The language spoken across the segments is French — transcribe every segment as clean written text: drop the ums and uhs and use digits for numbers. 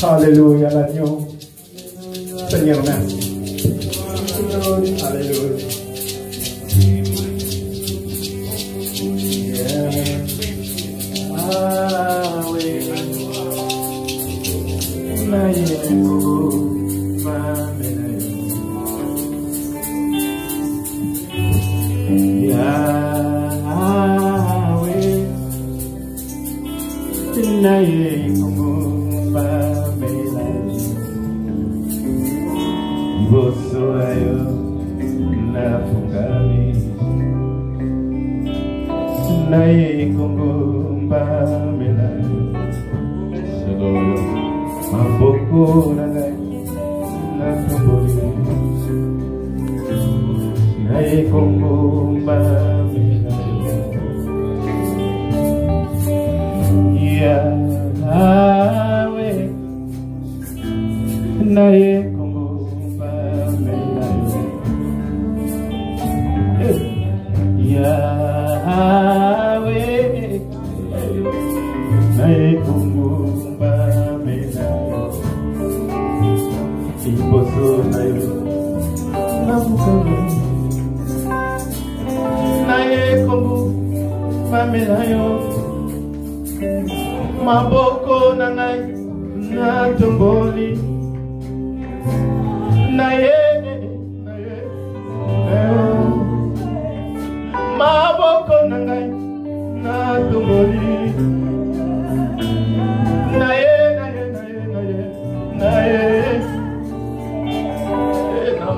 Alléluia, l'agneau. Seigneur, merci. Alléluia. Maboko na ngai na tumboni na ye maboko na ngai na tumboni na ye na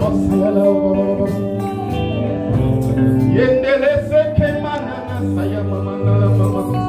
masiala yendele seke manana saya mama na mama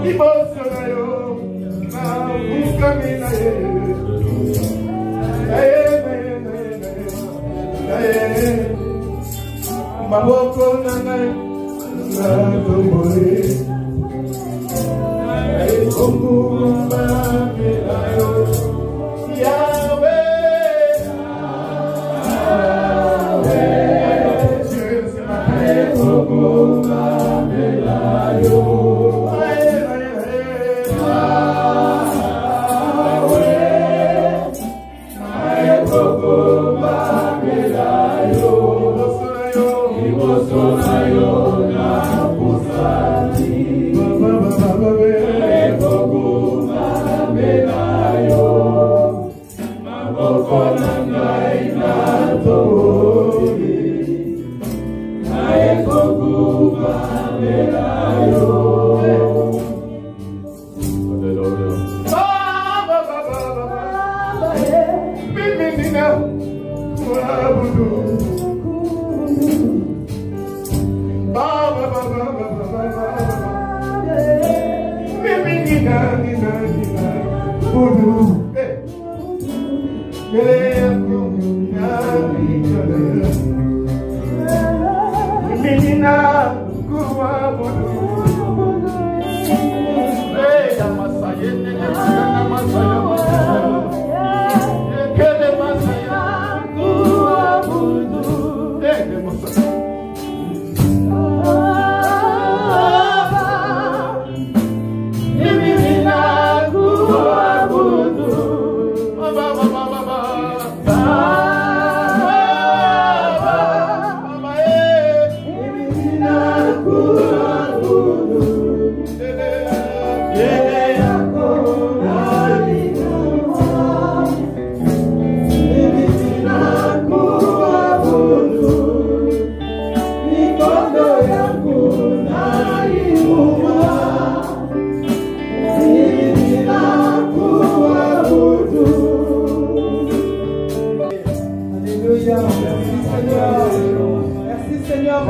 It was so I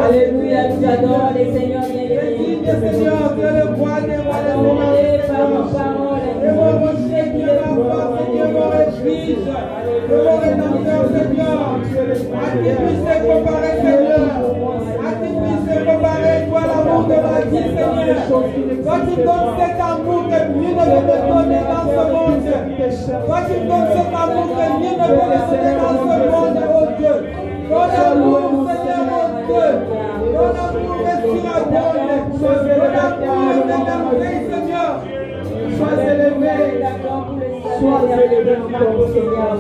Alléluia, nous adorons les seigneurs bien-aimés. Seigneur, que le roi des rois des rois par nos paroles, et mon rocher qui est fort, Seigneur, mon refuge, que mon rédempteur, Seigneur, à qui puisse se comparer, Seigneur, à qui puisse se comparer, toi l'amour de la vie, Seigneur. Toi qui donnes cet amour que nul ne peut te donner dans ce monde. Toi qui donnes cet amour que nul ne peut te donner dans ce monde, oh Dieu. Ton amour, Seigneur, mon Dieu. Ton amour respirateur. Ton amour élevé, Seigneur. Sois élevé. Sois élevé encore, Seigneur.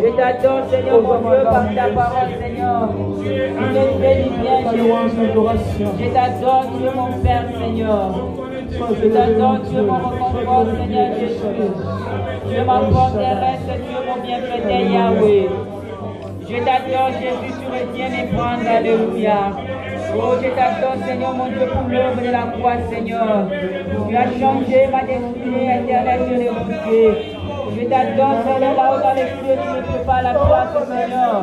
Je t'adore, Seigneur, mon Dieu, par ta parole, Seigneur. Tu es béni bien, Jésus. Je t'adore, Dieu, mon Père, Seigneur. Je t'adore, Dieu, mon reconfort, Seigneur Jésus. Dieu, ma forteresse, Dieu, mon bienfaiteur, Yahweh. Je t'adore, Jésus, tu retiens mes prendre, alléluia. Oh, je t'adore, Seigneur, mon Dieu, pour l'œuvre de la croix, Seigneur. Tu as changé ma destinée éternelle, Dieu de mon Dieu. Je t'adore, Seigneur, là-haut dans les cieux, tu me prépares la place, Seigneur.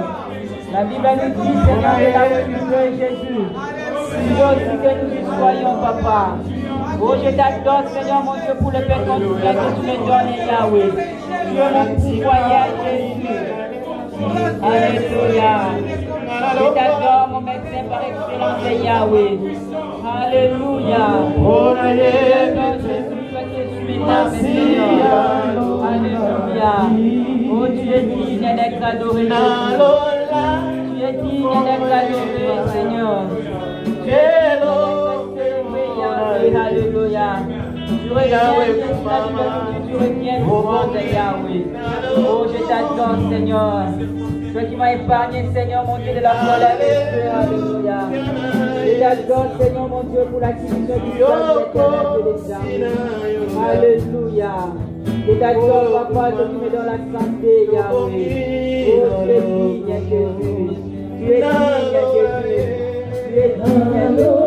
La Bible nous dit, Seigneur, de la de Jésus. Tu veux aussi que nous y soyons, Papa. Oh, je t'adore, Seigneur, mon Dieu, pour le Père continuel que tu me donnes, Yahweh. Tu es mon pourvoyeur, Jésus. Alléluia. Je t'adore, mon médecin par excellence, Yahweh. Alléluia. Oh, Jésus, tu es Seigneur. Alléluia. Oh, tu es digne d'être adoré, Jésus. Tu es digne d'être adoré, Seigneur. Alléluia. Tu retiens pour moi, Yahweh. Oh, je t'adore, Seigneur. Toi qui m'as épargné, Seigneur, mon Dieu, de la colère. Alléluia. Je t'adore, Seigneur, mon Dieu, pour l'activité du Père éternel. Alléluia. Je t'adore, Papa, toi qui me donnes la santé, Yahweh. Oh, tu es digne, Jésus. Tu es digne, Jésus. Tu es digne, Jésus.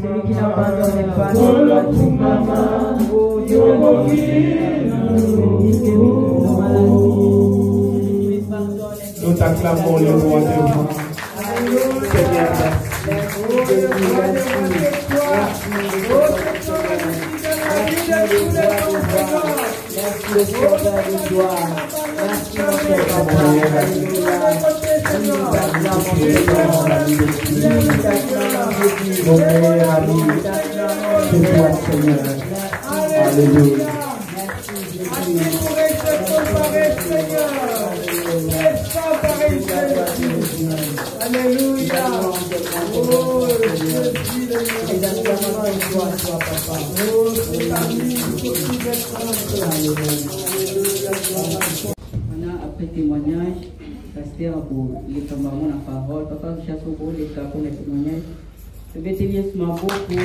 Celui qui n'abandonne pas, acclamons le roi des rois. Seigneur, Alléluia. Maintenant, après témoignage, pasteur pour les camarades la parole, papa chasse au bout les cas pour les témoignages. Je vais te dire ce matin pour les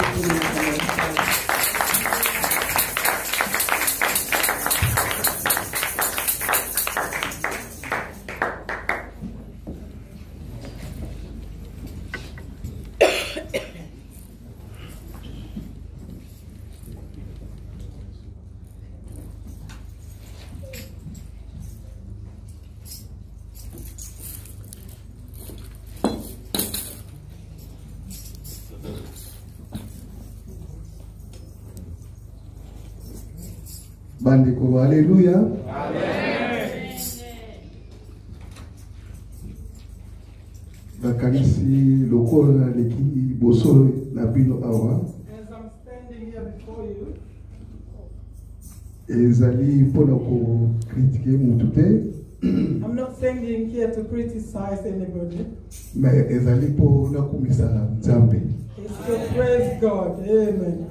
Bandeko, alléluia. Amen. Bakanisi lokola leki boso na bino awa. As I'm standing here before you, Ezali pona ko critiquer mutu te. I'm not standing here to criticize anybody. Mais ezali pona kumisa Nzambe. It's to praise God. Amen.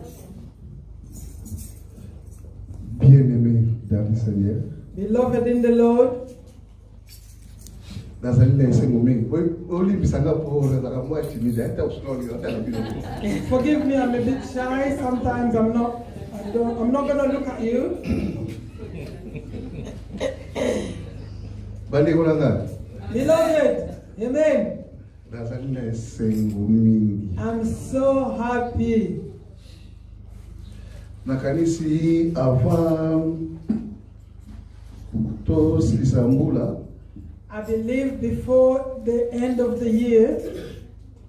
Bien-aimé dans le Seigneur. Beloved in the Lord, Nazali na ese momingi. Oli bisanga po na mwa timide hata usinoni hata bino. forgive me, I'm a bit shy. Sometimes I'm not going to look at you. Bandeko nanga. Beloved, amen. Nazali na ese momingi. I'm so happy. Nakanisi avant to Sambula. I believe before the end of the year,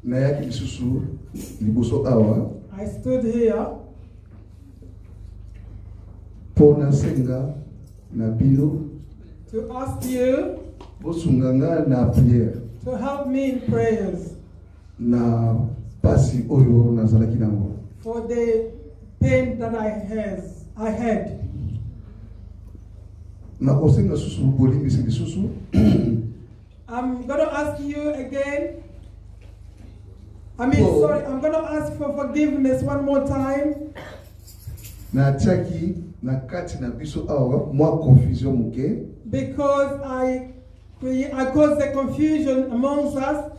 Nayaki lisusu liboso awa. I stood here Pona senga na bino. to ask you Bosunganga na prière. to help me in prayers Na pasi oyo nazalaki nango. for the pain that I had. Na kosenga susu bolimbisi lisusu. I'm going to ask you again. I'm going to ask for forgiveness one more time. Na tiaki na kati na biso awa mwa confusion muke. Because I caused the confusion amongst us.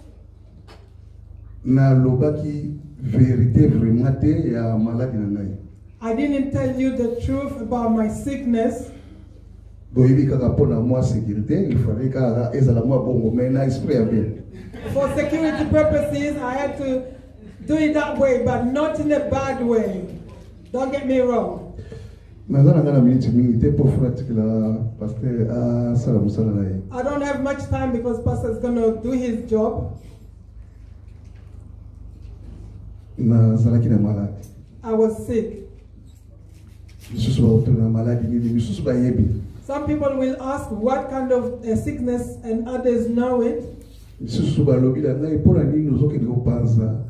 Na lobaki vérité vraiment te ya maladi na ngai. I didn't tell you the truth about my sickness. Boyebi kaka pona mwa sécurité, il fallait kaka ezala mwa bongo mais na esprit ya bien. For security purposes, I had to do it that way, but not in a bad way. Don't get me wrong. Nazana ngana minute mingi te po fratikela pasteur a sala musala na ye. I don't have much time because Pastor is going to do his job. Nazalaki na malade. I was sick. Misusu ba na maladi nini misusu ba yebi. Some people will ask what kind of sickness, and others know it. Misusu ba lobi la ngai pona nini ozokende kopanza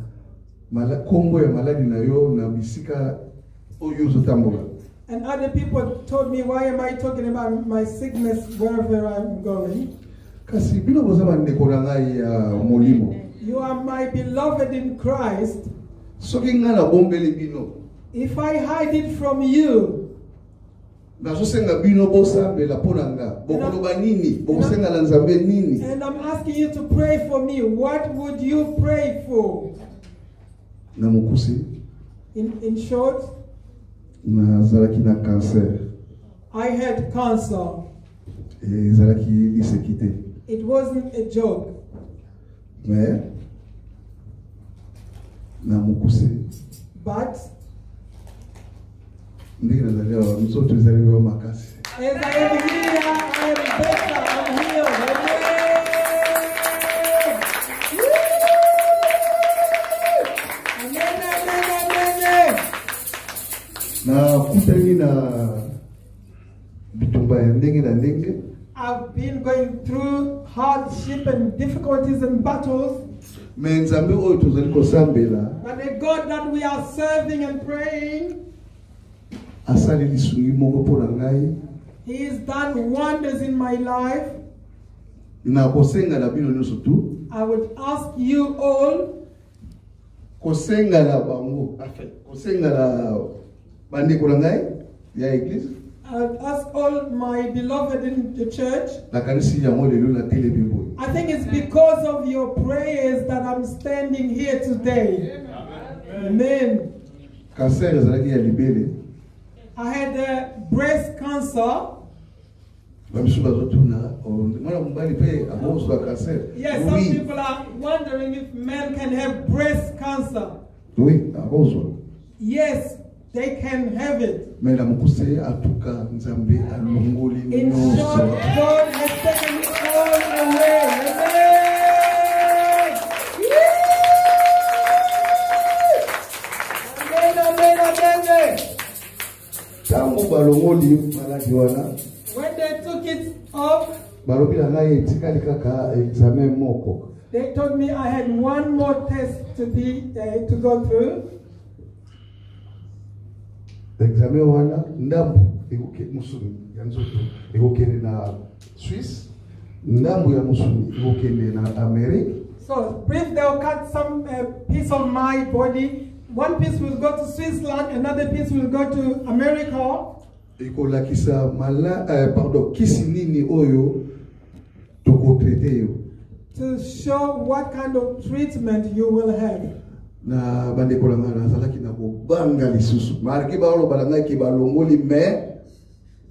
kombo ya maladi na yo na bisika oyo ozotambola. And other people told me, why am I talking about my sickness wherever I'm going? Kasi bino boza ba ndeko na ngai ya molimo. You are my beloved in Christ. Soki nga na bombeli bino. If I hide it from you, nazosenga bino bosambela pona nga bokoloba nini bokosenga na Nzambe nini. And I'm asking you to pray for me. What would you pray for? Na mokusi. In short, nazalaki na cancer. I had cancer. Ezalaki lisekite. It wasn't a joke. Mais na mokusi. But ndenge nazali awa misoto ezali yo makasi. as I am here, I am better. I'm healed. na kutani na bitumba ya ndenge na ndenge. I've been going through hardship and difficulties and battles. But the God that we are serving and praying, He has done wonders in my life. I would ask you all I'll ask all my beloved in the church. I think it's because of your prayers that I'm standing here today. Amen. I had breast cancer. Yes, some people are wondering if men can have breast cancer. Yes, they can have it. In short, God has taken it all away. Amen. When they took it off, they told me I had one more test to go through. Examen wana ndambu musuni yanzoto ikokende na Swiss, ndambu ya musuni ikokende na America. So brief, they'll cut some piece of my body. One piece will go to Switzerland, another piece will go to America. Ikolakisa kisi nini oyo toko traité yo. To show what kind of treatment you will have. Na bande kolanga na zalaki na bobanga lisusu marki ba lo balanga ki balongoli mais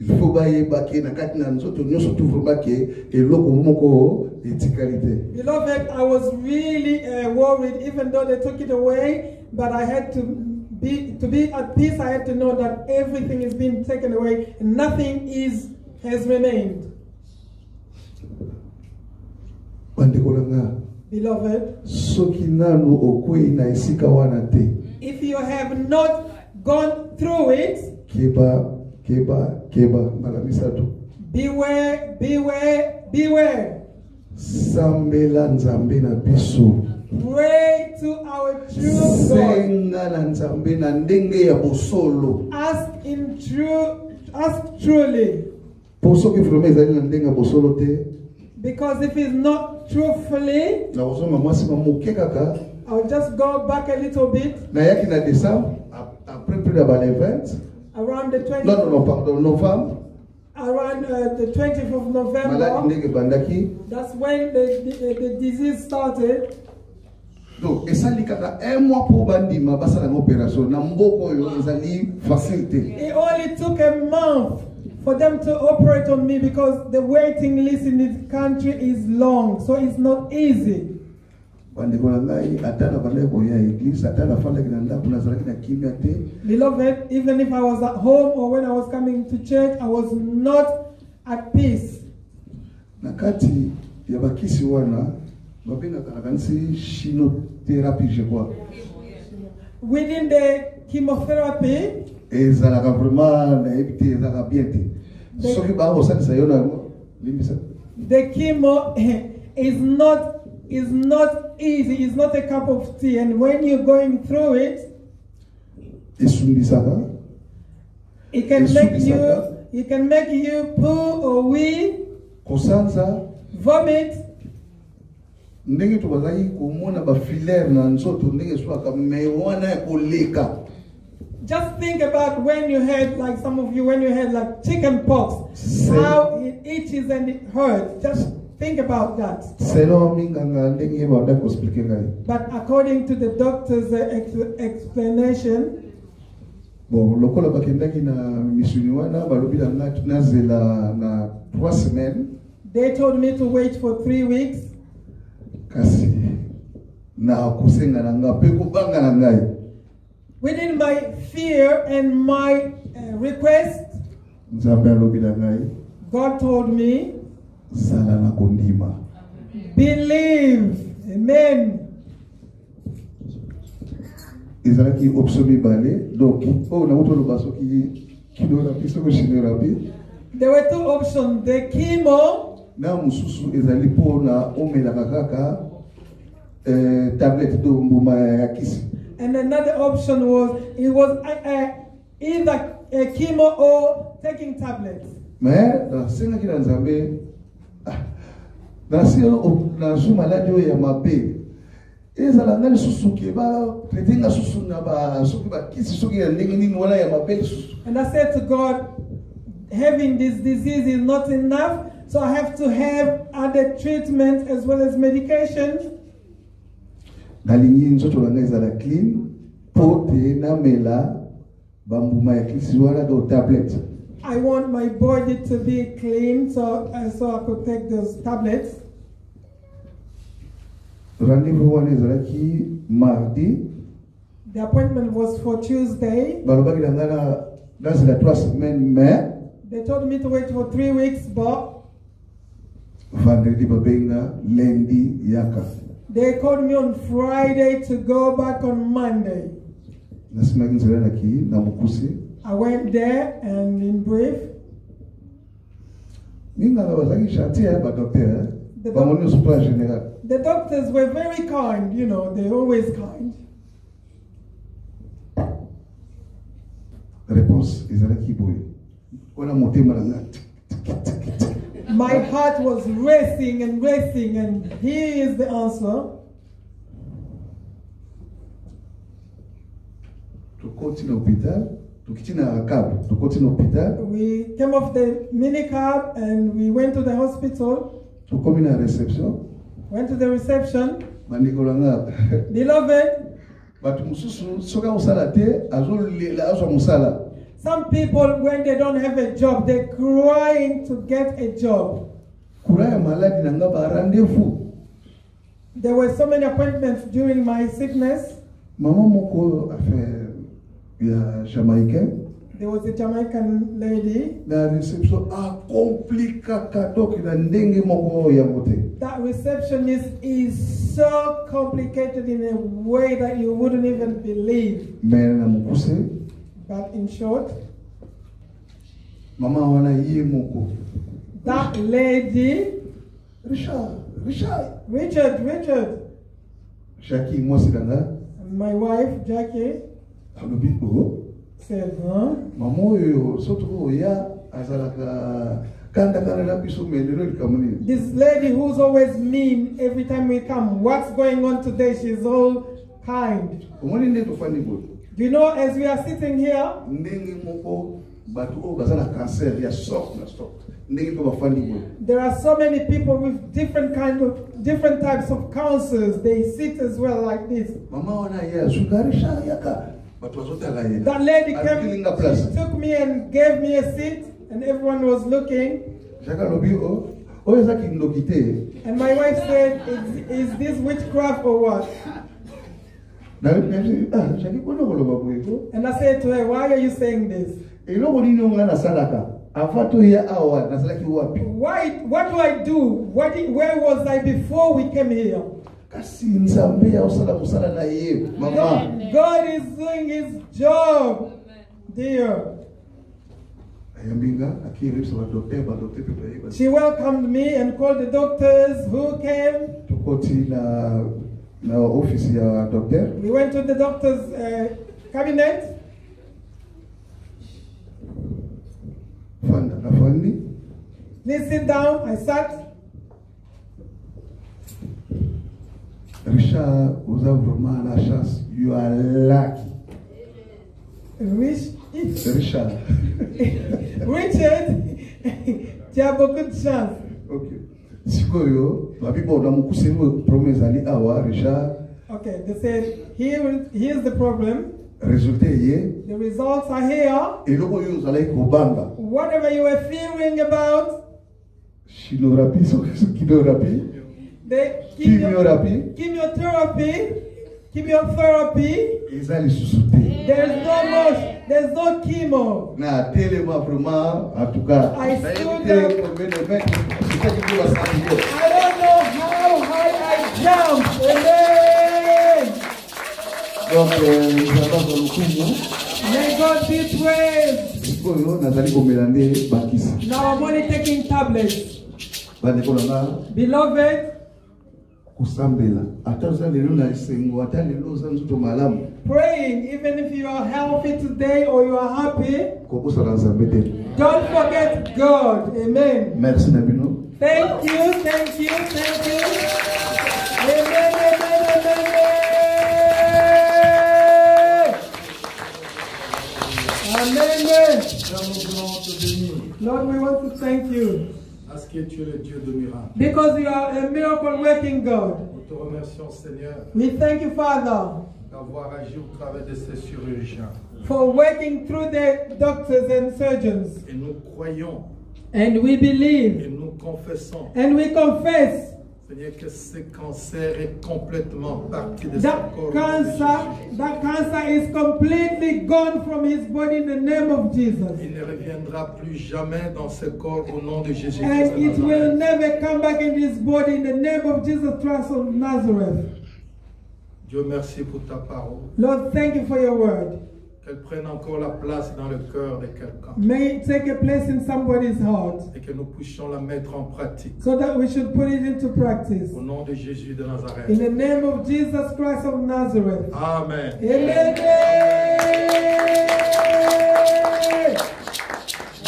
il faut baye baki na kati na nzoto nyoso tu vumake eloko moko etikalite. Beloved, I was really worried even though they took it away, but I had to be at peace. I had to know that everything is being taken away and nothing has remained. Bande kolanga, beloved, if you have not gone through it, beware, beware, beware. Pray to our true God. Ask truly. Because if it's not truthfully, I'll just go back a little bit. Around the 20th. November. Around the 20th of November. That's when the disease started. It only took a month for them to operate on me because the waiting list in this country is long, so it's not easy. Beloved, even if I was at home or when I was coming to church, I was not at peace. Within the chemotherapy, the chemo is not easy. It's not a cup of tea, and when you're going through it, it can make you poo or wee, vomit. Just think about when you had, like some of you, when you had like chicken pox, how it itches and it hurts. Just think about that. But according to the doctor's explanation, they told me to wait for 3 weeks. Within my fear and my request, God told me, believe. Amen. ils ont qui obsolé balé donc oh na auto le baso qui chimiothérapie c'est que chimiothérapie. There were two options, the chemo. Na mususu ezali pona omelaka kaka tablette do mbuma ya kisi. And another option was either a chemo or taking tablets. Mais dans senga ki nzambe dans si na su maladie ya mabe ezala ngani susu ke ba tretinga susu na ba suki ba kisi suki ya ndenge nini wala ya mabe susu. And I said to God, having this disease is not enough, so I have to have other treatment as well as medication. Nalingi nzoto langa ezala clean pote na mela bambuma ya kisi wala do tablet. I want my body to be clean, so I could take those tablets. Rendez-vous wana ezala ki mardi. The appointment was for Tuesday. Balobaki langa dans la 3 semaines mais They told me to wait for 3 weeks, but vendredi babenga lundi yaka. they called me on Friday to go back on Monday. Nasimaki nzela ki na mukusi. I went there and in brief. Minga na bazaki chantier ba docteur. Ba moni hospital général. The doctors were very kind, you know, they're always kind. Réponse ezala ki boy. Ona motema na My heart was racing, and here is the answer. To continue hospital, to kitina cab, to continue hospital. We came off the mini cab and we went to the hospital. To come in a reception. Went to the reception. Manikolanga. Beloved, But mususu soka musala te azolela azwa musala. some people, when they don't have a job, they're crying to get a job. Kuraya maladi nanga ba rendez-vous. There were so many appointments during my sickness. Mama moko affaire ya Jamaicain. There was a Jamaican lady. La reception a compliqué kadoki na ndenge moko ya mote. That receptionist is so complicated in a way that you wouldn't even believe. Mais na mukuse. But in short, Mama wana ye moko. that lady, Richard, Jackie Mosidanga. my wife, Jackie, Alobi o. said, huh? Mamo yo soto ya azalaka kanda na biso melero likamuni. This lady who's always mean every time we come, what's going on today? She's all kind. Omoni nde to fani bo. Do you know, as we are sitting here, Ndenge moko batu o bazana cancer ya soft na stop. Ndenge to bafani bo. there are so many people with different types of cancers. They sit as well like this. Mama wana ya sugarisha yaka. Batu azotala ye. That lady came, Akilinga place. she took me and gave me a seat, and everyone was looking. Jaka lobi o. O ezaki ndokite. And my wife said, is this witchcraft or what? Na jaki kono koloba boyeko. And I said to her, why are you saying this? Eloko nini onga na salaka. Afato ya awa na salaki wapi. What do I do? Where was I before we came here? Kasi nzambe ya usala musala na ye mama. God is doing his job, dear. Ayambinga akiripsa ba docteur pepe. She welcomed me and called the doctors who came. Tukoti na office ya docteur. We went to the doctor's cabinet. Fanda na fandi. Please sit down. I sat. Richard, vous avez vraiment la chance. You are lucky. Richard. Richard, tu as beaucoup de chance. Okay. Sikoyo, babibo na mukusemu promesse ali awa Richard. Okay, they said, here's the problem. Résultat ye. The results are here. Eloko yo zalai kobanga. Whatever you were fearing about, Chinorapi, chemotherapy. the chemotherapy, Ezali susuté. there's no chemo. Na telema vraiment en tout cas. I stood up. I don't know how high I jumped. Amen. Donc, nous avons le coup. May God be praised. Now I'm only taking tablets. Beloved, praying, even if you are healthy today or you are happy, don't forget God. Amen. Merci Nabino. Thank you, thank you, thank you. Amen, amen, amen, amen. Amen. Lord, we want to thank you. Parce que tu es le Dieu de miracles. Because you are a miracle working God. Nous te remercions, Seigneur, We thank you, Father, d'avoir agi au travers de ces chirurgiens. for working through the doctors and surgeons. Et nous croyons And we believe et nous confessons, and we confess Seigneur, que ce cancer est complètement parti de son that corps. au nom de Jésus. that cancer is completely gone from his body in the name of Jesus. Il ne reviendra plus jamais dans ce corps au nom de Jésus. And it will never come back in his body in the name of Jesus Christ of Nazareth. Dieu, merci pour ta parole. Lord, thank you for your word. Qu'elle prenne encore la place dans le cœur de quelqu'un. May it take a place in somebody's heart Et que nous puissions la mettre en pratique. so that we should put it into practice. Au nom de Jésus de Nazareth. In the name of Jesus Christ of Nazareth. Amen. Amen.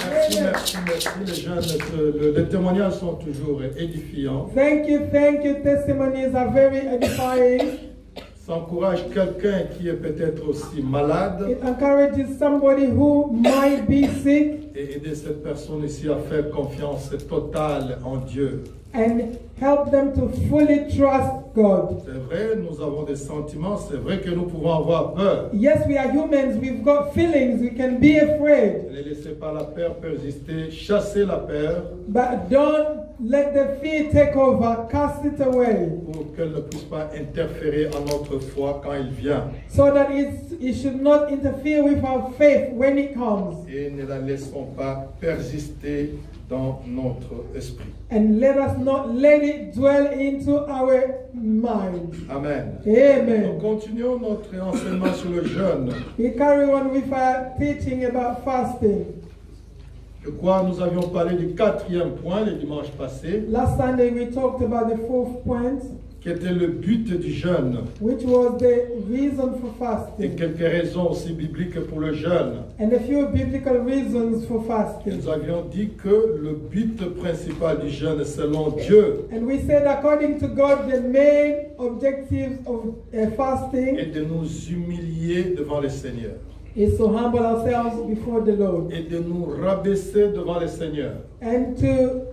Merci, merci, merci. Les jeunes, les témoignages sont toujours édifiants. Thank you, thank you. Testimonies are very edifying. Ça encourage quelqu'un qui est peut-être aussi malade It encourages somebody who might be sick et aider cette personne ici à faire confiance totale en Dieu. and help them to fully trust God. C'est vrai, nous avons des sentiments, c'est vrai que nous pouvons avoir peur. Yes, we are humans, we've got feelings, we can be afraid, Ne laissez pas la peur persister, chassez la peur but don't let the fear take over, cast it away, pour qu'elle ne puisse pas interférer en notre foi quand il vient. so that it should not interfere with our faith when it comes. Et ne la laissons pas persister dans notre esprit. And let us not let it dwell into our mind. Amen. Nous Amen. continuons notre enseignement sur le jeûne. We carry on with our teaching about fasting. Je crois que nous avions parlé du 4e point le dimanche passé, Last Sunday we talked about the 4th point, qui était le but du jeûne which was the reason for et fasting, quelques raisons aussi bibliques pour le jeûne. and a few biblical reasons for fasting. Nous avions dit que le but principal du jeûne selon Dieu And we said, according to God, the main objective of fasting est de nous humilier devant le Seigneur is to humble ourselves before the Lord et de nous rabaisser devant le Seigneur. and to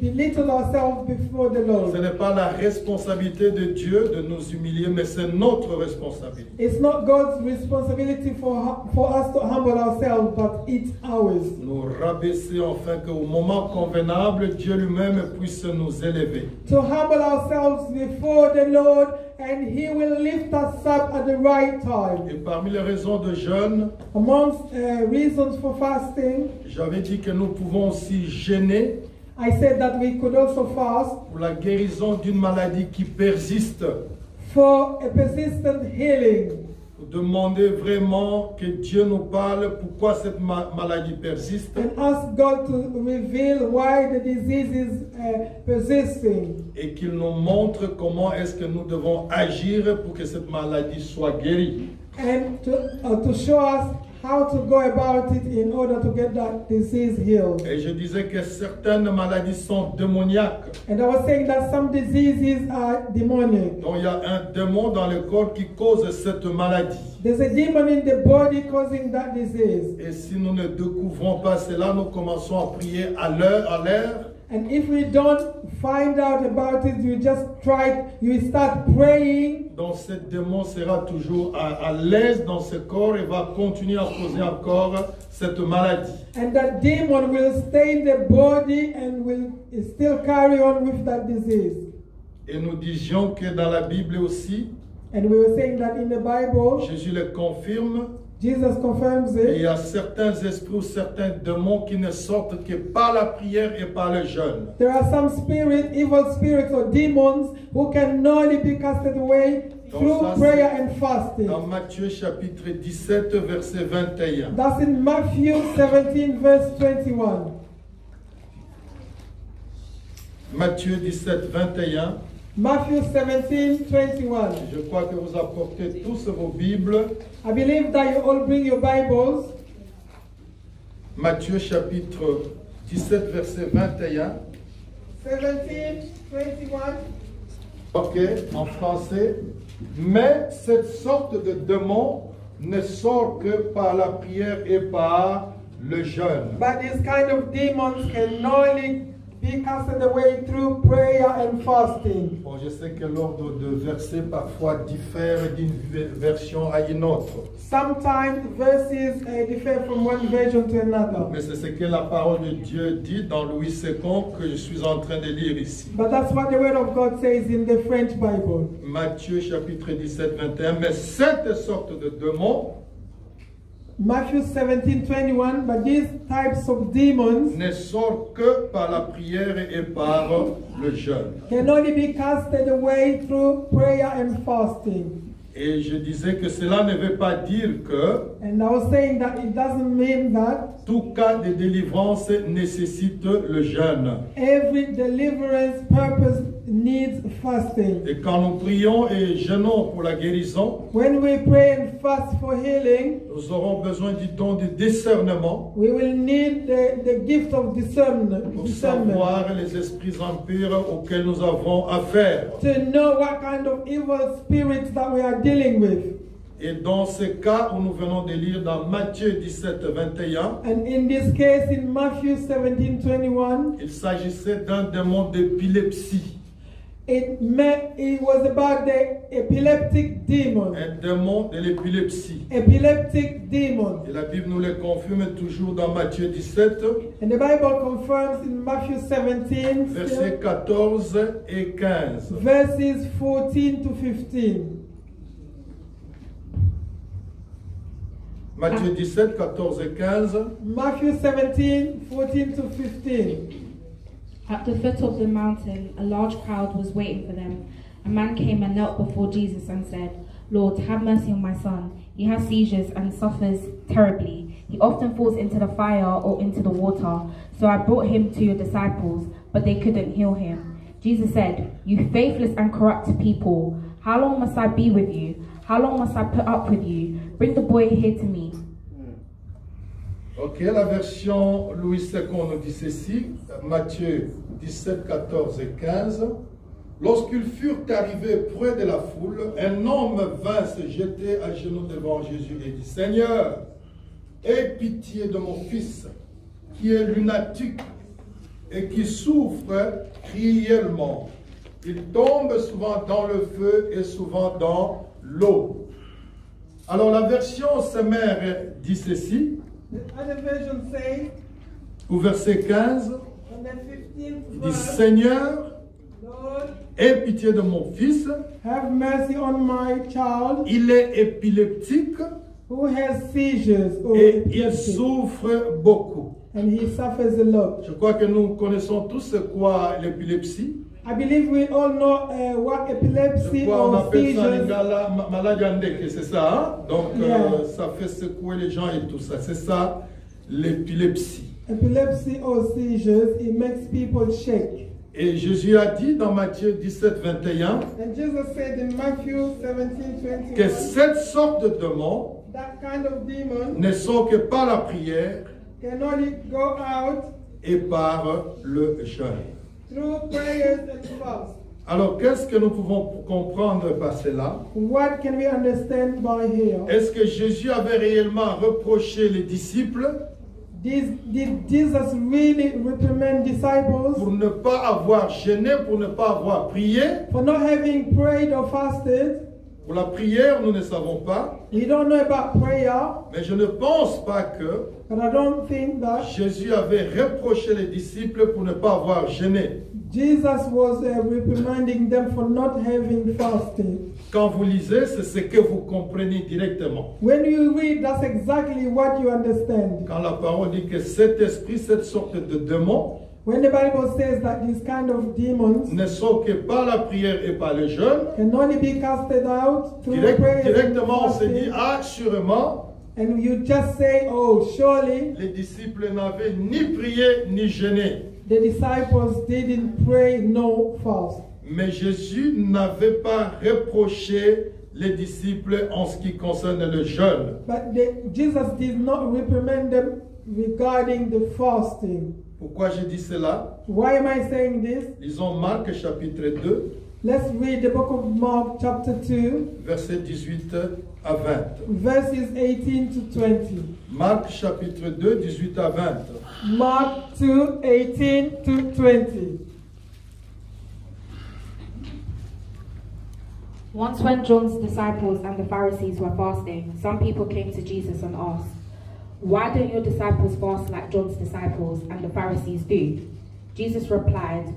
belittle ourselves before the Ce Lord. n'est pas la responsabilité de Dieu de nous humilier, mais c'est notre responsabilité. It's not God's responsibility for us to humble ourselves, but it's ours. Nous rabaisser afin qu'au moment convenable, Dieu lui-même puisse nous élever. To humble ourselves before the Lord, and He will lift us up at the right time. Et parmi les raisons de jeûne, Amongst reasons for fasting, j'avais dit que nous pouvons aussi jeûner I said that we could also fast pour la guérison d'une maladie qui persiste. for a persistent healing. Pour demander vraiment que Dieu nous parle pourquoi cette maladie persiste And ask God to reveal why the disease is persisting, et qu'il nous montre comment est-ce que nous devons agir pour que cette maladie soit guérie. and to show us how to go about it in order to get that disease healed. Et je disais que certaines maladies sont démoniaques. And I was saying that some diseases are demonic. Donc il y a un démon dans le corps qui cause cette maladie. There's a demon in the body causing that disease. Et si nous ne découvrons pas cela, nous commençons à prier à l'heure. And if we don't find out about it, you start praying. Donc ce démon sera toujours à l'aise dans ce corps et va continuer à causer encore cette maladie. And that demon will stay in the body and will still carry on with that disease. Et nous disions que dans la Bible aussi, And we were saying that in the Bible, Jésus le confirme, Jesus confirms et il y it. a certains esprits ou certains démons qui ne sortent que par la prière et par le jeûne. There are some evil spirits or demons who can only be casted away through ça, prayer and fasting. dans Matthieu chapitre 17, verset 21. That's in Matthew 17, verse 21. Matthieu 17, 21. Matthew 17, 21. Je crois que vous apportez tous vos Bibles. I believe that you all bring your Bibles. Matthieu chapitre 17, verset 21. 17, 21. Ok, en français. Mais cette sorte de démon ne sort que par la prière et par le jeûne. But these kind of demons can only be casted away through prayer and fasting. Bon, je sais que l'ordre de versets parfois diffère d'une version à une autre. Sometimes verses differ from one version to another. Mais c'est ce que la parole de Dieu dit dans Louis II que je suis en train de lire ici. But that's what the Word of God says in the French Bible. Matthieu chapitre 17, 21. Mais cette sorte de démons Matthew 17, 21. But these types of demons ne sort que par la prière et par le jeûne. can only be casted away through prayer and fasting. Et je disais que cela ne veut pas dire que And I was saying that it doesn't mean that tout cas de délivrance nécessite le jeûne. every deliverance purpose needs fasting. Et quand nous prions et jeûnons pour la guérison, When we pray and fast for healing, nous aurons besoin du don de discernement we will need the gift of discernment pour savoir les esprits impurs auxquels nous avons affaire. to know what kind of evil spirits that we are dealing with. Et dans ce cas où nous venons de lire dans Matthieu 17, 21, And in this case, in Matthew 17, 21, il s'agissait d'un démon d'épilepsie. it was about the epileptic demon. Un démon de l'épilepsie. Epileptic demon. Et la Bible nous le confirme toujours dans Matthieu 17, And the Bible confirms in Matthew 17, versets 14 et 15. verses 14 to 15. Matthieu 17, 14 et 15. Matthew 17, 14 to 15. At the foot of the mountain, a large crowd was waiting for them. A man came and knelt before Jesus and said, Lord, have mercy on my son. He has seizures and suffers terribly. He often falls into the fire or into the water. So I brought him to your disciples, but they couldn't heal him. Jesus said, You faithless and corrupt people, how long must I be with you? How long must I put up with you? Bring the boy here to me. Ok, la version Louis II nous dit ceci, Matthieu 17, 14 et 15. Lorsqu'ils furent arrivés près de la foule, un homme vint se jeter à genoux devant Jésus et dit, Seigneur, aie pitié de mon fils, qui est lunatique et qui souffre cruellement. Il tombe souvent dans le feu et souvent dans l'eau. Alors la version Semère dit ceci, The other version says, au verset 15, on the 15th il dit, verse, Seigneur, Lord, aie pitié de mon fils, have mercy on my child il est épileptique who has seizures or et il epilepsy, souffre beaucoup. and he suffers a lot. Je crois que nous connaissons tous ce qu'est l'épilepsie. I believe we all know what Je epilepsy crois qu'on or appelle ça seizures. maladie andéque, c'est ça, hein? Donc Yeah. ça fait secouer les gens et tout ça. C'est ça, l'épilepsie. Epilepsy or seizures, it makes people shake. Et Jésus a dit dans Matthieu 17, 21 And Jesus said in Matthew 17, que 21, cette sorte de démon that kind of demon ne sont que par la prière can only go out et par le jeûne. through prayers and fast. Alors, qu'est-ce que nous pouvons comprendre par cela? What can we understand by here? Est-ce que Jésus avait réellement reproché les disciples Did Jesus really reprimand disciples pour ne pas avoir jeûné, pour ne pas avoir prié? for not having prayed or fasted? Pour la prière, nous ne savons pas, We don't know about prayer, mais je ne pense pas que but I don't think that Jésus avait reproché les disciples pour ne pas avoir jeûné. Jesus was reprimanding them for not having fasted. Quand vous lisez, c'est ce que vous comprenez directement. When you read, that's exactly what you understand. Quand la parole dit que cet esprit, cette sorte de démon, When the Bible says that these kind of demons ne sont que par la prière et par le jeûne, can only be casted out through prayer and directement on se dit, fasting, ah, sûrement, and you just say, oh, surely les disciples n'avaient ni prié ni jeûné. the disciples didn't pray, no fast. Mais Jésus n'avait pas reproché les disciples en ce qui concerne le jeûne. But Jesus did not reprimand them regarding the fasting. Pourquoi je dis cela? Why am I saying this? Lisons Marc chapitre 2, Let's read the book of Mark chapter 2, versets 18 à 20. verses 18 to 20. Marc chapitre 2, 18 à 20. Mark 2, 18 to 20. Once when John's disciples and the Pharisees were fasting, some people came to Jesus and asked, "Why don't your disciples fast like John's disciples and the Pharisees do?" Jesus replied,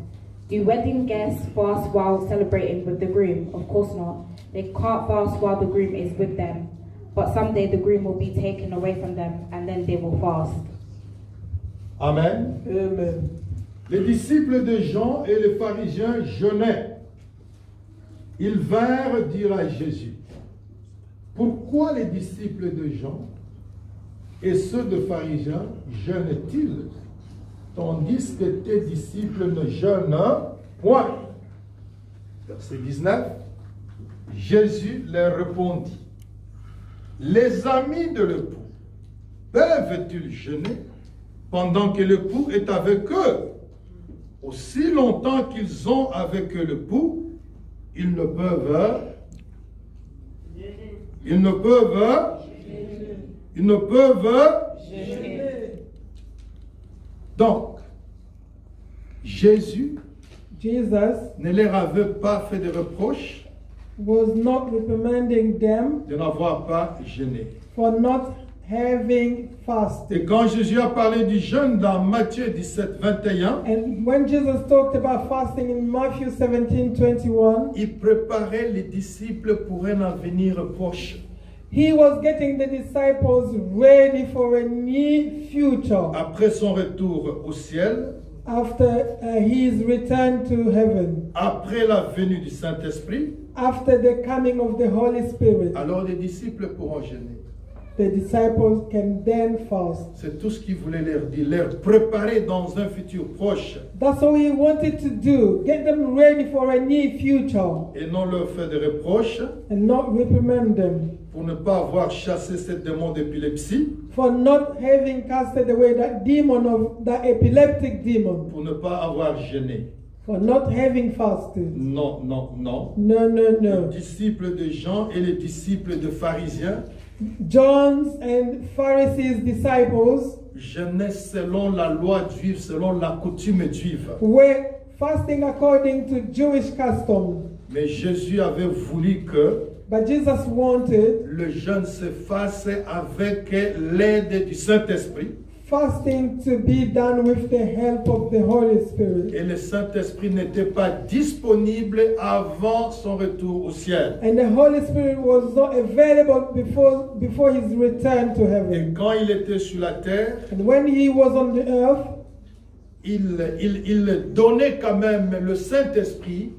"Do wedding guests fast while celebrating with the groom? Of course not. They can't fast while the groom is with them. But someday the groom will be taken away from them, and then they will fast." Amen. Amen. Les disciples de Jean et les pharisiens jeûnaient. Ils vinrent dire à Jésus, pourquoi les disciples de Jean et ceux de pharisiens jeûnent-ils, tandis que tes disciples ne jeûnent point? Verset 19, Jésus leur répondit, les amis de l'époux peuvent-ils jeûner pendant que l'époux est avec eux? Aussi longtemps qu'ils ont avec eux l'époux, ils ne peuvent Donc, Jésus ne leur avait pas fait de reproches was not reprimanding them de n'avoir pas jeûné. for not having fasted. Et quand Jésus a parlé du jeûne dans Matthieu 17, 21, And when Jesus talked about fasting in Matthew 17:21, il préparait les disciples pour un avenir proche. he was getting the disciples ready for a near future Après son retour au ciel, after his return to heaven, après la venue du Saint-Esprit, after the coming of the Holy Spirit. alors les disciples pourront jeûner. The disciples can then fast. C'est tout ce qu'il voulait leur dire, leur préparer dans un futur proche That's all he wanted to do. Get them ready for a near future et non leur faire de reproches and not reprimand them pour ne pas avoir chassé cette démon d'épilepsie, for not having casted away that demon of that epileptic demon, pour ne pas avoir jeûné. for not having fasted. Non, non, non. No, no, no. Les disciples de Jean et les disciples de pharisiens John's and Pharisees' disciples jeûnaient selon la loi juive, selon la coutume juive. were fasting according to Jewish custom. Mais Jésus avait voulu que But Jesus wanted le jeûne se fasse avec l'aide du Saint-Esprit. fasting to be done with the help of the Holy Spirit. Et le Saint-Esprit n'était pas disponible avant son retour au ciel. And the Holy Spirit was not available before his return to Et heaven. quand il était sur la terre, And when he was on the earth, il donnait quand même le Saint-Esprit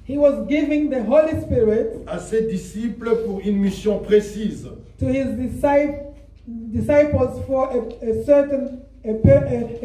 he was giving the Holy Spirit à ses disciples pour une mission précise. to his disciples for a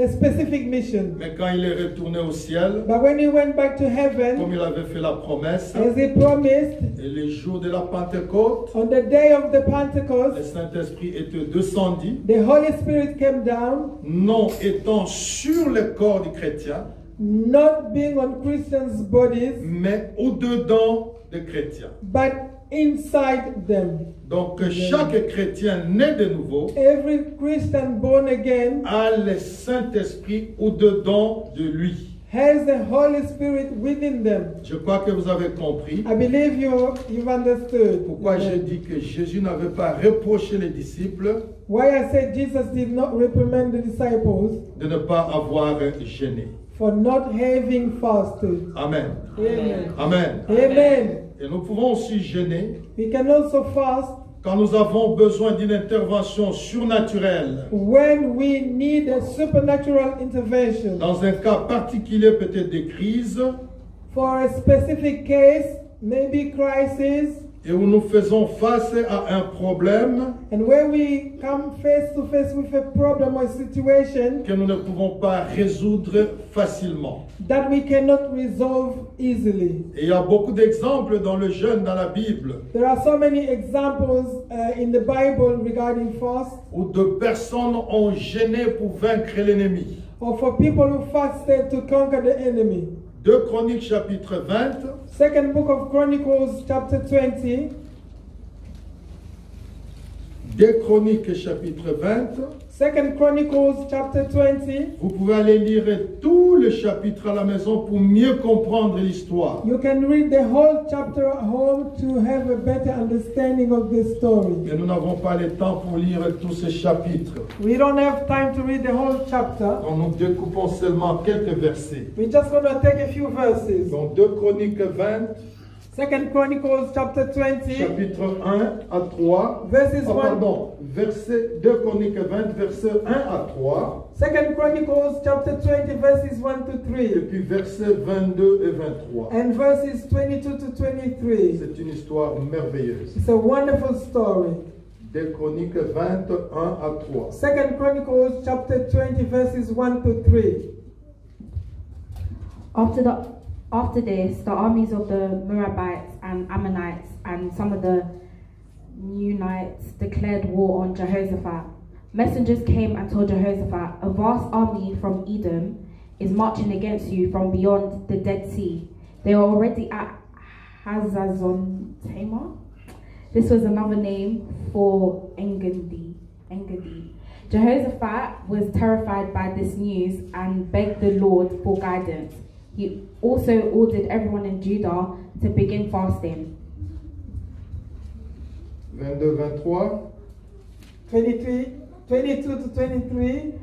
specific mission. Mais quand il est retourné au ciel, But when he went back to comme heaven, il avait fait la promesse, as he promised, et les jours de la Pentecôte, on the day of the le Pentecost, Saint-Esprit était descendu, the Holy Spirit came down, non étant sur le corps du chrétien, not being on Christians' bodies, mais au-dedans des chrétiens. but inside them. Donc chaque chrétien né de nouveau Every Christian born again a le Saint-Esprit au-dedans de lui. has the Holy Spirit within them. Je crois que vous avez compris I believe you've understood. pourquoi je dis que Jésus n'avait pas reproché les disciples Why I said Jesus did not reprimand the disciples de ne pas avoir gêné. for not having fasted. Amen. Amen. Amen. Amen. Et nous pouvons aussi gêner We can also fast quand nous avons besoin d'une intervention surnaturelle, when we need a supernatural intervention dans un cas particulier peut-être des crises, for a specific case, maybe crisis, et où nous faisons face à un problème and where we come face to face with a problem or situation que nous ne pouvons pas résoudre facilement. that we cannot resolve easily. Et il y a beaucoup d'exemples dans le jeûne, dans la Bible, There are so many examples in the Bible regarding fast, où deux personnes ont jeûné pour vaincre l'ennemi. or for people who fasted to conquer the enemy. 2 Chroniques chapitre 20, Second book of Chronicles chapter 20. 2 Chroniques chapitre 20. Second Chronicles chapter 20. Vous pouvez aller lire tout le chapitre à la maison pour mieux comprendre l'histoire. You can read the whole chapter at home to have a better understanding of this story. Mais nous n'avons pas le temps pour lire tous ces chapitres. We don't have time to read the whole chapter. Donc nous découpons seulement quelques versets. We're just going to take a few verses. Donc 2 Chroniques 20, Second Chronicles chapter 20, chapitre 1 à 3. verses 1. Pardon, verset 2 Chroniques 20, verset 1 à 3. Second Chronicles chapter 20, verses 1 to Et 3. puis versets 22 et 23. And verses 22 to 23. C'est une histoire merveilleuse. It's a wonderful story. 2 Chroniques 20, 1 à 3. Second Chronicles chapter 20, verses 1 to 3. After this, the armies of the Moabites and Ammonites and some of the Meunites declared war on Jehoshaphat. Messengers came and told Jehoshaphat, "A vast army from Edom is marching against you from beyond the Dead Sea. They are already at Hazazon Tamar." This was another name for Engedi. Jehoshaphat was terrified by this news and begged the Lord for guidance. He also ordered everyone in Judah to begin fasting. 22-23. 22 to 23.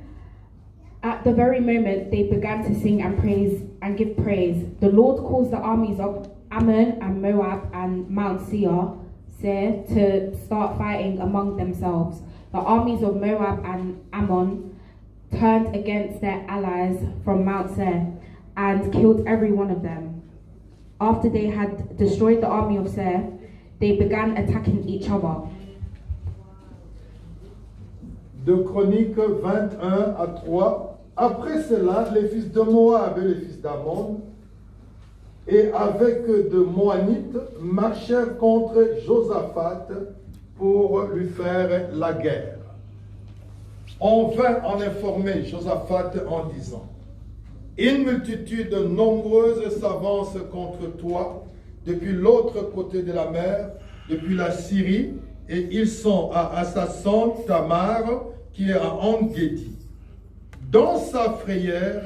At the very moment they began to sing and praise and give praise, the Lord caused the armies of Ammon and Moab and Mount Seir to start fighting among themselves. The armies of Moab and Ammon turned against their allies from Mount Seir and killed every one of them. After they had destroyed the army of Seir, they began attacking each other. 2 Chroniques 21 à 3. Après cela, les fils de Moab et les fils d'Ammon, et avec de Moanites, marchèrent contre Josaphat pour lui faire la guerre. On vint en informer Josaphat en disant: une multitude nombreuse s'avance contre toi depuis l'autre côté de la mer, depuis la Syrie, et ils sont à Hazazon Tamar, qui est à En-Gedi. Dans sa frayeur,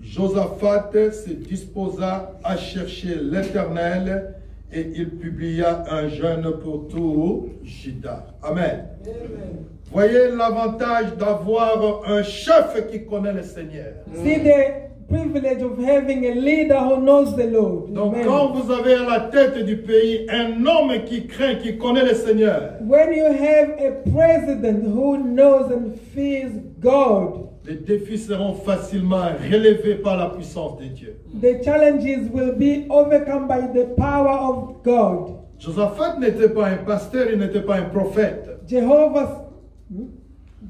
Josaphat se disposa à chercher l'Éternel et il publia un jeûne pour tout Juda. Amen. Amen. Voyez l'avantage d'avoir un chef qui connaît le Seigneur. See the privilege of having a leader who knows the Lord. Donc Amen. quand vous avez à la tête du pays un homme qui craint, qui connaît le Seigneur, When you have a president who knows and fears God, les défis seront facilement relevés par la puissance de Dieu. the challenges will be overcome by the power of God. Josaphat n'était pas un pasteur, il n'était pas un prophète.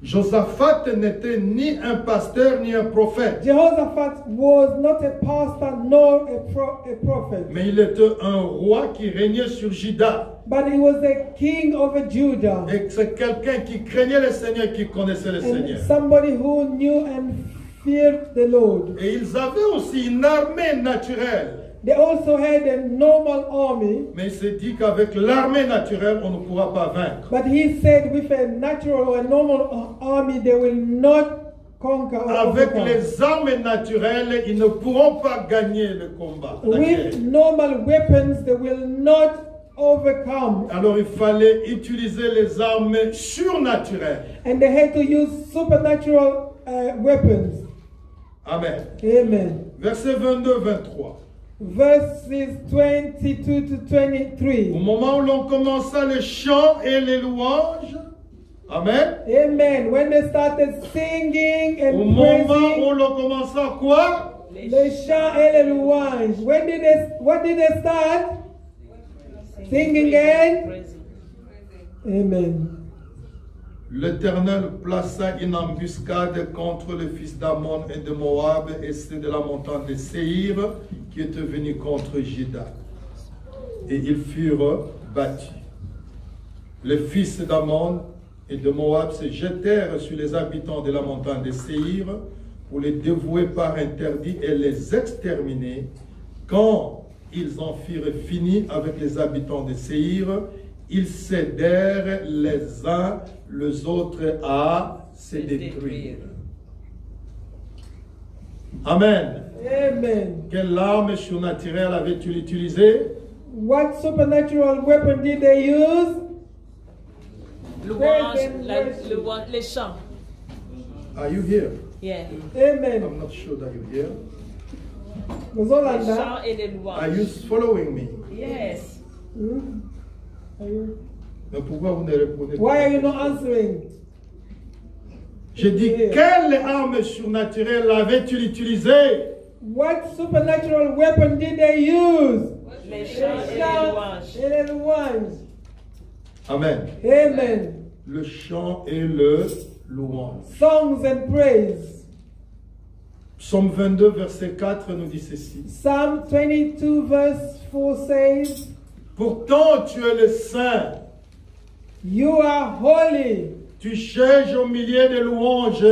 Josaphat n'était ni un pasteur ni un prophète. Jehoshaphat was not a pastor nor a prophet, Mais il était un roi qui régnait sur Juda. but he was a king over Judah, Et c'est quelqu'un qui craignait le Seigneur, qui connaissait le and Seigneur. somebody who knew and feared the Lord. Et ils avaient aussi une armée naturelle. They also had a normal army, Mais il s'est dit qu'avec l'armée naturelle, on ne pourra pas vaincre. but he said with a natural or a normal army they will not conquer or Avec overcome. les armes naturelles, ils ne pourront pas gagner le combat. la guerre. With normal weapons they will not overcome, Alors il fallait utiliser les armes surnaturelles. and they had to use supernatural weapons. Amen. Amen. Verset 22-23. verses 22 to 23. Au moment où l'on commença les chants et les louanges, amen. Amen. When they started singing Au and moment praising, où l'on commença quoi? les chants et les louanges. What did they start? Singing and? Amen. L'Éternel plaça une embuscade contre les fils d'Ammon et de Moab et ceux de la montagne de Séhir qui étaient venus contre Juda. Et ils furent battus. Les fils d'Ammon et de Moab se jetèrent sur les habitants de la montagne de Séhir pour les dévouer par interdit et les exterminer. Quand ils en furent finis avec les habitants de Séhir, ils cédèrent les uns les autres à se détruire. Amen. Amen. Quelle arme surnaturelle avait-il utilisée? What supernatural weapon did they use? Louange, les chants. Are you here? Yeah. Amen. I'm not sure that you're here. Les Muzolanda. chants et les Are you louanges. following me? Yes. Are you? Mais pourquoi vous ne répondez pas? Why are you not answering? J'ai dit, quelle arme surnaturelle avait-il utilisée? What supernatural weapon did they use? Les chants et les louanges. Et les louanges. Amen. Amen. Le chant et le louange. Songs and praise. Psaume 22, verset 4 nous dit ceci. Psalm 22 verse 4 says, Pourtant tu es le saint, you are holy, tu sièges au milieu des louanges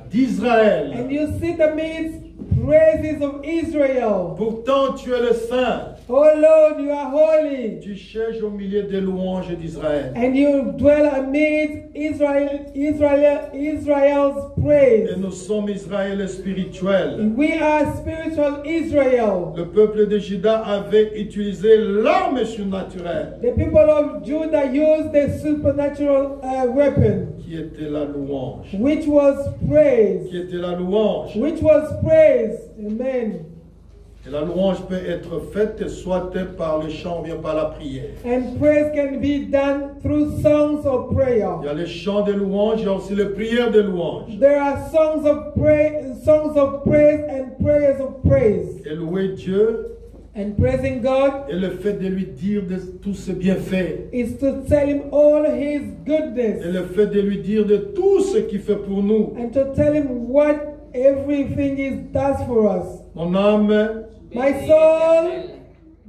d'Israël. and you sit amidst praises of Israel. Pourtant tu es le saint, Oh Lord, you are holy, tu sièges au milieu des louanges d'Israël. and you dwell amidst Israel's praise. Et nous sommes Israël spirituel. And we are spiritual Israel. Le peuple de Juda avait utilisé l'arme surnaturelle The people of Judah used the supernatural weapon, qui était la louange. which was praise. Qui était la louange. Which was praise. Amen. Et la louange peut être faite soit par le chant ou bien par la prière. And praise can be done through songs or prayer. Il y a les chants de louange, il y a aussi les prières de louange. There are songs of praise and prayers of praise. Et louer Dieu And praising God et le fait de lui dire de tous ses bienfaits. is to tell him all his Et goodness le fait de lui dire de tout ce qu'il fait pour nous. and to tell him what everything he does for us. Mon âme My soul,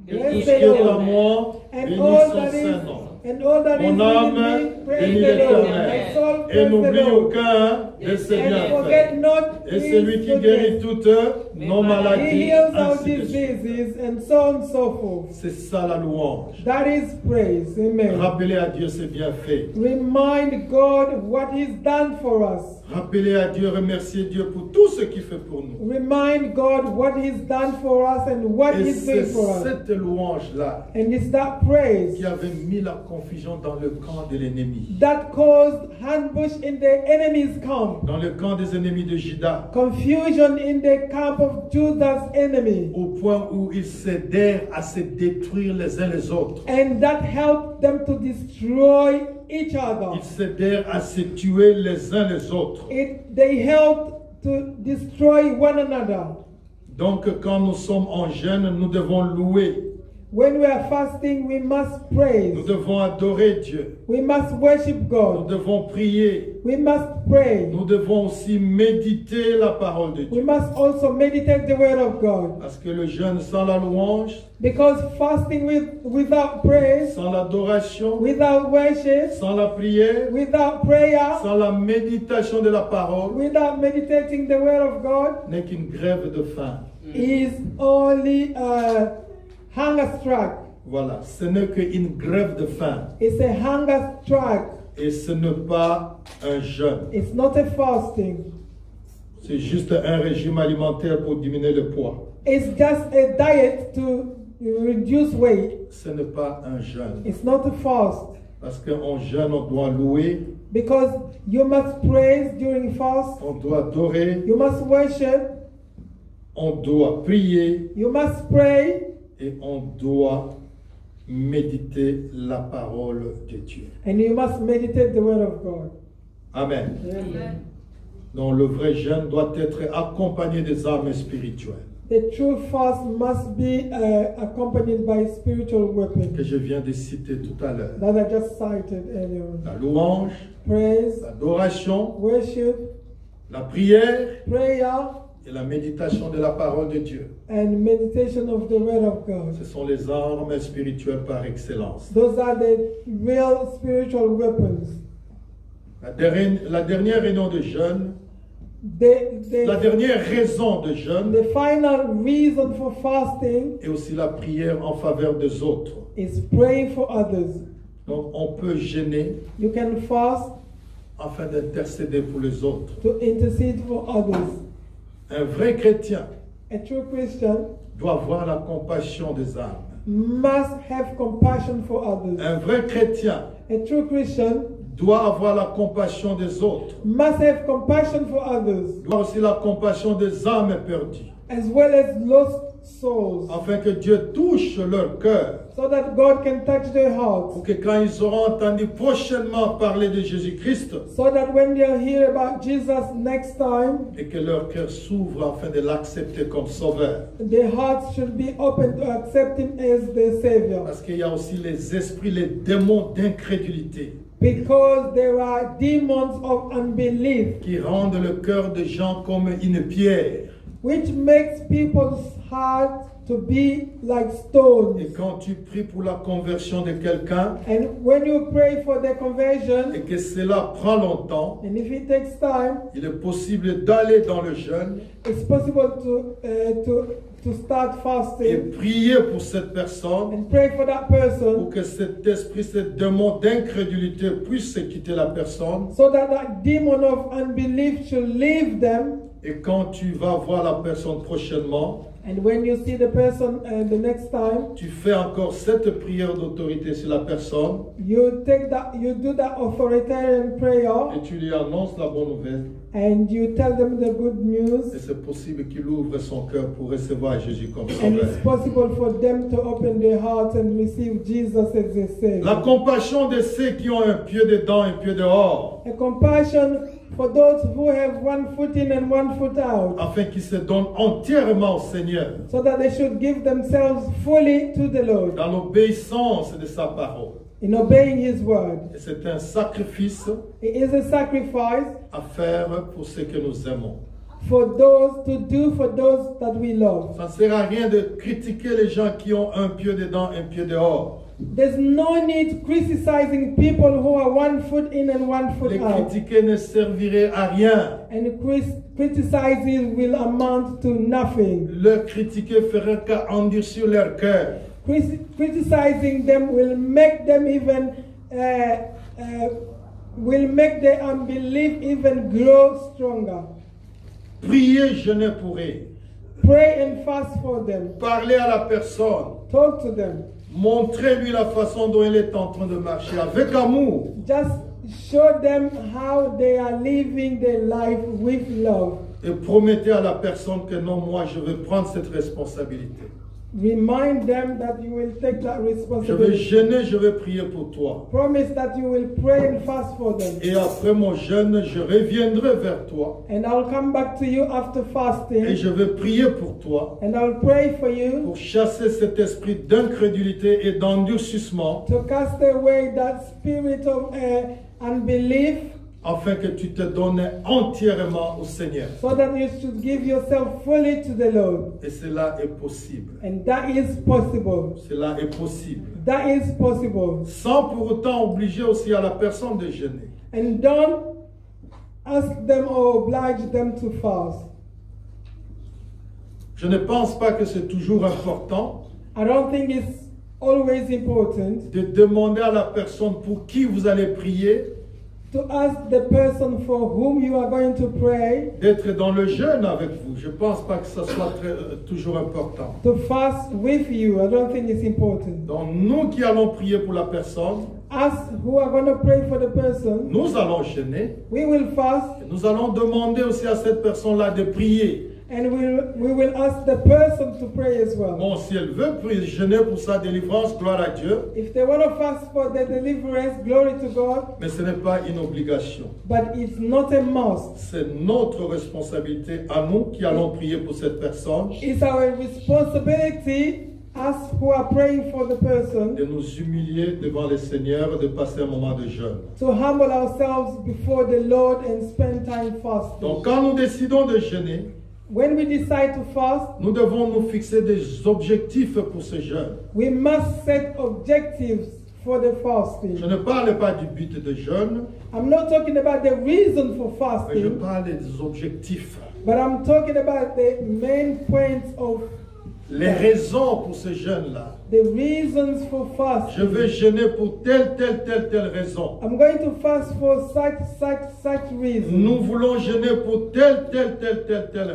et tout bless ce qui est the à Lord. moi, And bénis all son that is saint nom. and all that is Mon âme within me, praise bénit the Lord. l'Éternel. My soul, Et praise n'oublie the Lord. aucun de ses And forget bienfaits. not Et celui his qui guérit goodness. toutes nos He maladies. heals our ainsi de suite. diseases and so on and so forth. C'est ça la louange. That is praise. Amen. Rappelez à Dieu ses bienfaits. Remind God what He's done for us. Rappelez à Dieu, remerciez Dieu pour tout ce qu'il fait pour nous. Remind God what He's done for us and what Et He's c'est doing for us. cette louange-là And it's that praise qui avait mis la confusion dans le camp de l'ennemi. that caused ambush in the enemy's camp, Dans le camp des ennemis de Juda. confusion in the camp of Judah's enemy, Au point où ils s'aidèrent à se détruire les uns les autres. and that helped them to destroy each other. Ils s'aidèrent à se tuer les uns les autres. They helped to destroy one another. Donc quand nous sommes en jeûne, nous devons louer. When we are fasting, we must praise. Nous devons adorer Dieu. We must worship Nous God. devons prier. We must pray. Nous devons aussi méditer la parole de We Dieu. must also meditate the word of God. Parce que le jeûne sans la louange, Because fasting without praise, sans l'adoration, without worship, sans la prière, without prayer, sans la méditation de la parole, without meditating the word of God, n'est qu'une grève de faim. is only a hunger strike. Voilà, ce n'est qu'une grève de faim. It's a hunger strike. Et ce n'est pas un jeûne. It's not a fasting. C'est juste un régime alimentaire pour diminuer le poids. It's just a diet to reduce weight. Ce n'est pas un jeûne. It's not a fast. Parce qu'en jeûne, on doit louer, Because you must praise during fast. on doit adorer, You must worship. on doit prier You must pray et on doit méditer la parole de Dieu. and you must meditate the word of God. Amen. Amen. Donc le vrai jeûne doit être accompagné des armes spirituelles The true fast must be accompanied by spiritual weapons que je viens de citer tout à l'heure. that I just cited earlier on. La louange, Praise, l'adoration, worship, la prière prayer, et la méditation de la parole de Dieu. and meditation of the word of God. Ce sont les armes spirituelles par excellence. Those are the real spiritual weapons. La dernière réunion de jeûne, la The dernière raison de jeûne final reason for fasting est aussi la prière en faveur des autres. is praying for others. Donc on peut jeûner You can fast afin d'intercéder pour les autres. to intercede for others. Un vrai chrétien A true Christian doit avoir la compassion des âmes. must have compassion for others. Un vrai chrétien A true Christian doit avoir la compassion des autres. must have compassion for others, Doit aussi la compassion des âmes perdues, as well as lost souls, afin que Dieu touche leur cœur, so that God can touch their hearts, pour que quand ils auront entendu prochainement parler de Jésus-Christ, so that when they hear about Jesus next time, et que leur cœur s'ouvre afin de l'accepter comme sauveur. their hearts should be open to accept Him as their Savior. Parce qu'il y a aussi les esprits, les démons d'incrédulité Because there are demons of unbelief, qui rendent le cœur des gens comme une pierre. which makes people's hearts to be like Et stones. quand tu pries pour la conversion de quelqu'un And when you pray for their et conversion, que cela prend longtemps, and if it takes time, il est possible d'aller dans le jeûne it's possible to start et fasting prier pour cette personne and pray for that pour person, que cet esprit, ce démon d'incrédulité puisse quitter la personne. so that that demon of unbelief should leave them. Et quand tu vas voir la personne prochainement, And when you see the person the next time, tu fais encore cette prière d'autorité sur la personne you do that authoritarian prayer, et tu lui annonces la bonne nouvelle. and you tell them the good Et news, c'est possible qu'il ouvre son cœur pour recevoir Jésus comme and sauveur. it's possible for them to open their hearts and receive Jesus as their La Savior. compassion de ceux qui ont un pied dedans et un pied dehors, A compassion for those who have one foot in and one foot out, afin qu'ils se donnent entièrement au Seigneur, so that they should give themselves fully to the Lord dans l'obéissance de sa parole. in obeying His word. Et c'est un sacrifice It is a sacrifice à faire pour ceux que nous aimons. for those to do for those that we love. Ça ne sert à rien de critiquer les gens qui ont un pied dedans, un pied dehors. There's no need criticizing people who are one foot in and one foot Les out. critiquer ne servirait à rien. And criticizing will amount to nothing. Le critiquer ferait qu'à endurcir leur cœur. Criticizing them will make them even will make their unbelief even grow stronger. Prier, jeûner pour eux. Pray and fast for them. Parler à la personne. Talk to them. Montrez-lui la façon dont il est en train de marcher avec amour. Just show them how they are living their life with love. Et promettez à la personne que non, moi je vais prendre cette responsabilité. Remind them that you will take that Je vais responsibility. jeûner, je vais prier pour toi. Promise that you will pray and fast for them. Et après mon jeûne, je reviendrai vers toi. And I'll come back to you after Et fasting. je vais prier pour toi. And I'll pray for you Pour chasser cet esprit d'incrédulité et d'endurcissement. to cast away that spirit of unbelief, Afin que tu te donnes entièrement au Seigneur. so that you should give yourself fully to the Lord. Et cela est possible. And that is possible. Cela est possible. That is possible. Sans pour autant obliger aussi à la personne de jeûner. And don't ask them or oblige them to fast. Je ne pense pas que c'est toujours important I don't think it's always important de demander à la personne pour qui vous allez prier to ask the person for whom you are going to pray d'être dans le jeûne avec vous. Je ne pense pas que ça soit toujours important. to fast with you. I don't think it's important. Donc nous qui allons prier pour la personne, Us who are going to pray for the person, nous allons jeûner. we will fast Et nous allons demander aussi à cette personne-là de prier And we will ask the person to pray as well. Bon, si elle veut jeûner pour sa délivrance, gloire à Dieu. If they want to fast for their deliverance, glory to God. Mais ce n'est pas une obligation. But it's not a must. C'est notre responsabilité à nous qui allons prier pour cette personne. It's our responsibility, us who are praying for the person, De nous humilier devant le Seigneur, de passer un moment de jeûne. to humble ourselves before the Lord and spend time fasting. Donc quand nous décidons de jeûner, When we decide to fast, nous devons nous fixer des objectifs pour ce jeûne. we must set objectives for the Je fasting. ne parle pas du but de jeûne, I'm not talking about the reason for mais je fasting, parle des objectifs. but I'm talking about the main points of Les raisons pour ce jeûne-là. the reasons for Je fasting. vais jeûner pour telle raison. I'm going to fast for such reason. Nous voulons jeûner pour telle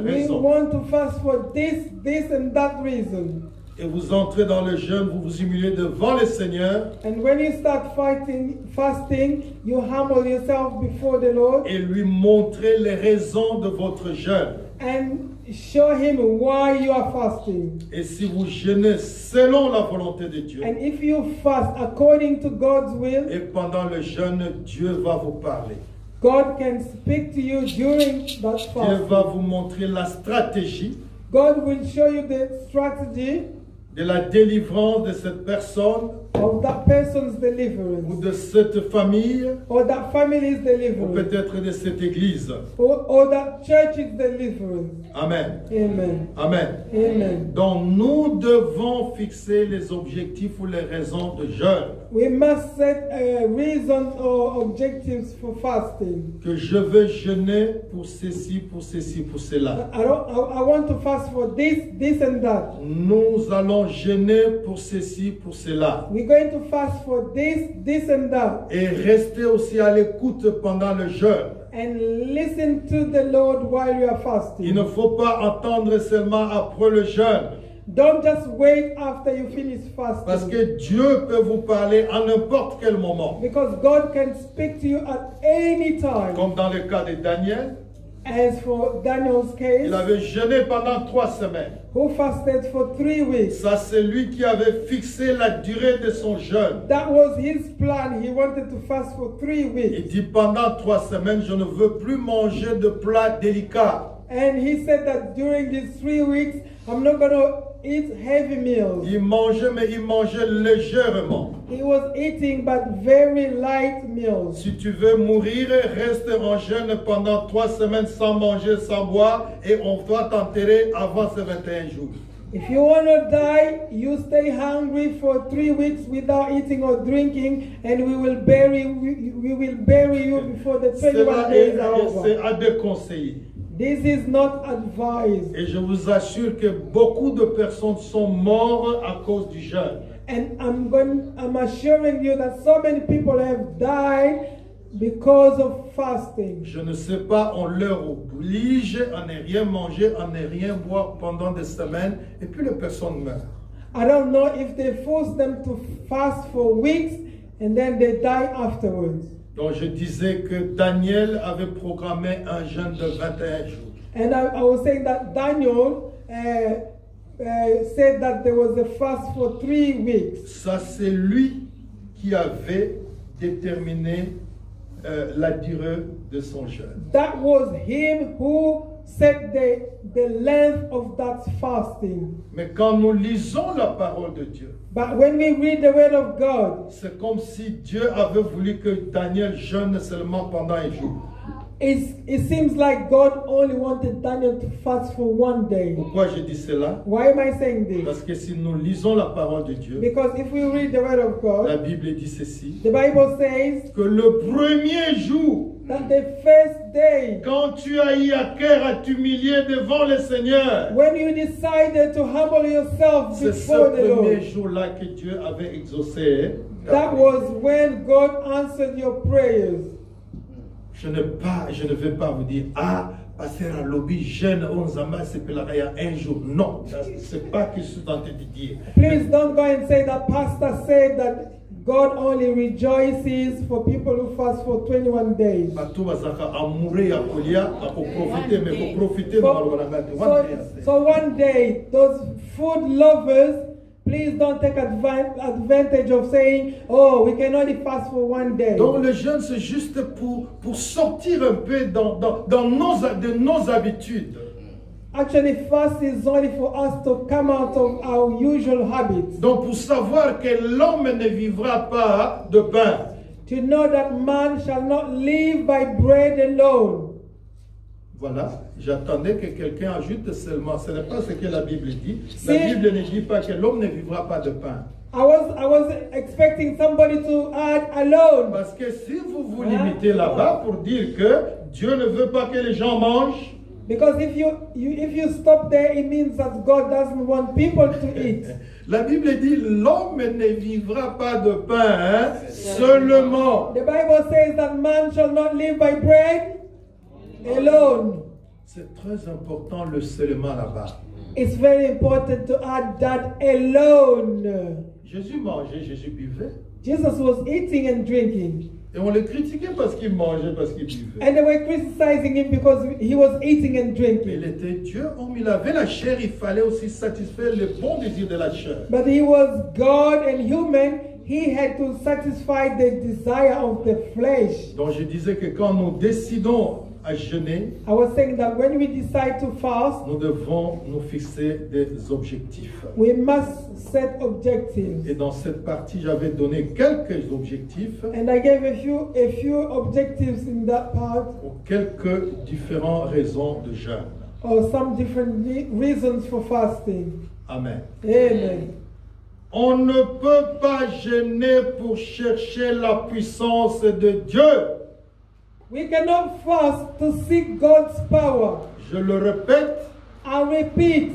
We raison. want to fast for this and that reason. Et vous entrez dans le jeûne, vous vous humiliez devant le Seigneur And when you start fasting, you humble yourself before the Lord et lui montrer les raisons de votre jeûne. and show Him why you are fasting. Et si vous jeûnez selon la volonté de Dieu, And if you fast according to God's will, et pendant le jeûne, Dieu va vous parler. God can speak to you during that Dieu va fast. vous montrer la stratégie God will show you the strategy de la délivrance de cette personne of that person's ou deliverance, de cette famille or that family's ou deliverance, peut-être de cette église. or that church's deliverance. Amen. Amen. Amen. Amen. Donc nous devons fixer les objectifs ou les raisons de jeûne. We must set reasons or objectives for fasting. Que je veux jeûner pour ceci, pour ceci, pour cela. I want to fast for this and that. Nous allons jeûner pour ceci, pour cela. We're going to fast for this and that. Et rester aussi à l'écoute pendant le jeûne. And listen to the Lord while you are Il fasting. ne faut pas entendre seulement après le jeûne. Don't just wait after you finish Parce fasting. que Dieu peut vous parler à n'importe quel moment. Because God can speak to you at any time. Comme dans le cas de Daniel, As for Daniel's case, il avait jeûné pendant 3 semaines. who fasted for 3 weeks. Ça, c'est lui qui avait fixé la durée de son jeûne. That was his plan. He wanted to fast for 3 Il weeks. dit pendant 3 semaines, je ne veux plus manger de plats délicats. And he said that during these 3 weeks, I'm not going to eat heavy meals. Il mangeait, mais il mangeait légèrement. He was eating but very light meals. Si tu veux mourir, reste en jeûne pendant 3 semaines sans manger, sans boire, et on doit t'enterrer avant ces 21 jours. If you want to die, you stay hungry for 3 weeks without eating or drinking, and we will bury you before the 21 days are C'est over. à déconseiller. This is not advised. Et je vous assure que beaucoup de personnes sont mortes à cause du jeûne. And I'm assuring you that so many people have died because of fasting. Je ne sais pas, on leur oblige à ne rien manger, à ne rien boire pendant des semaines, et puis les personnes meurent. I don't know if they force them to fast for weeks and then they die afterwards. Donc je disais que Daniel avait programmé un jeûne de 21 jours. And I was saying that Daniel said that there was a fast for 3 weeks. Ça, c'est lui qui avait déterminé la durée de son jeûne. That was him who set the length of that fasting. Mais quand nous lisons la parole de Dieu, But when we read the word of God, c'est comme si Dieu avait voulu que Daniel jeûne seulement pendant un jour. it seems like God only wanted Daniel to fast for 1 day. Pourquoi je dis cela? Why am I saying this? Parce que si nous lisons la parole de Dieu, Because if we read the word of la God, Bible dit ceci, the Bible says que le premier jour, that the first day, quand tu as eu à cœur à t'humilier devant le Seigneur, when you decided to humble yourself c'est ce before the premier Lord, jour-là que Dieu avait exaucé. that was when God answered your prayers. Je ne vais pas vous dire, ah, pasteur à lobby, jeune, on s'amène, c'est que un jour. Non, c'est pas ce que je suis en train de dire. Please don't go and say that pastor said that God only rejoices for people who fast for 21 days. Bato bazaka amoureux ya kolia, ako profiter, mais ko profiter na maloba na ngate. One day ase. So one day, those food lovers, please don't take advantage of saying, oh, we can only fast for one day. Donc le jeûne c'est juste pour sortir un peu de nos habitudes. Actually, fast is only for us to come out of our usual habits. Donc pour savoir que l'homme ne vivra pas de pain. To know that man shall not live by bread alone. Voilà, j'attendais que quelqu'un ajoute seulement. Ce n'est pas ce que la Bible dit. La Bible ne dit pas que l'homme ne vivra pas de pain. I was expecting somebody to add alone. Parce que si vous vous limitez là-bas pour dire que Dieu ne veut pas que les gens mangent, because if you stop there, it means that God doesn't want people to eat. la Bible dit l'homme ne vivra pas de pain seulement. The Bible says that man shall not live by bread alone. C'est très important le seulement là-bas. It's very important to add that alone. Jésus mangeait, Jésus buvait. Jesus was eating and drinking. Et on le critiquait parce qu'il mangeait, parce qu'il buvait. And they were criticizing him because he was eating and Mais drinking. il était Dieu, il avait la chair, il fallait aussi satisfaire les bons désirs de la chair. But he was God and human. He had to satisfy the desire of the flesh. Donc je disais que quand nous décidons à jeûner, I was saying that when we decide to fast, nous devons nous fixer des objectifs. we must set objectives. Et dans cette partie, j'avais donné quelques objectifs And I gave a few objectives in that part, pour quelques différentes raisons de jeûne. or some different reasons for fasting. Amen. Amen. On ne peut pas jeûner pour chercher la puissance de Dieu. We cannot fast to seek God's power. Je le répète, I repeat,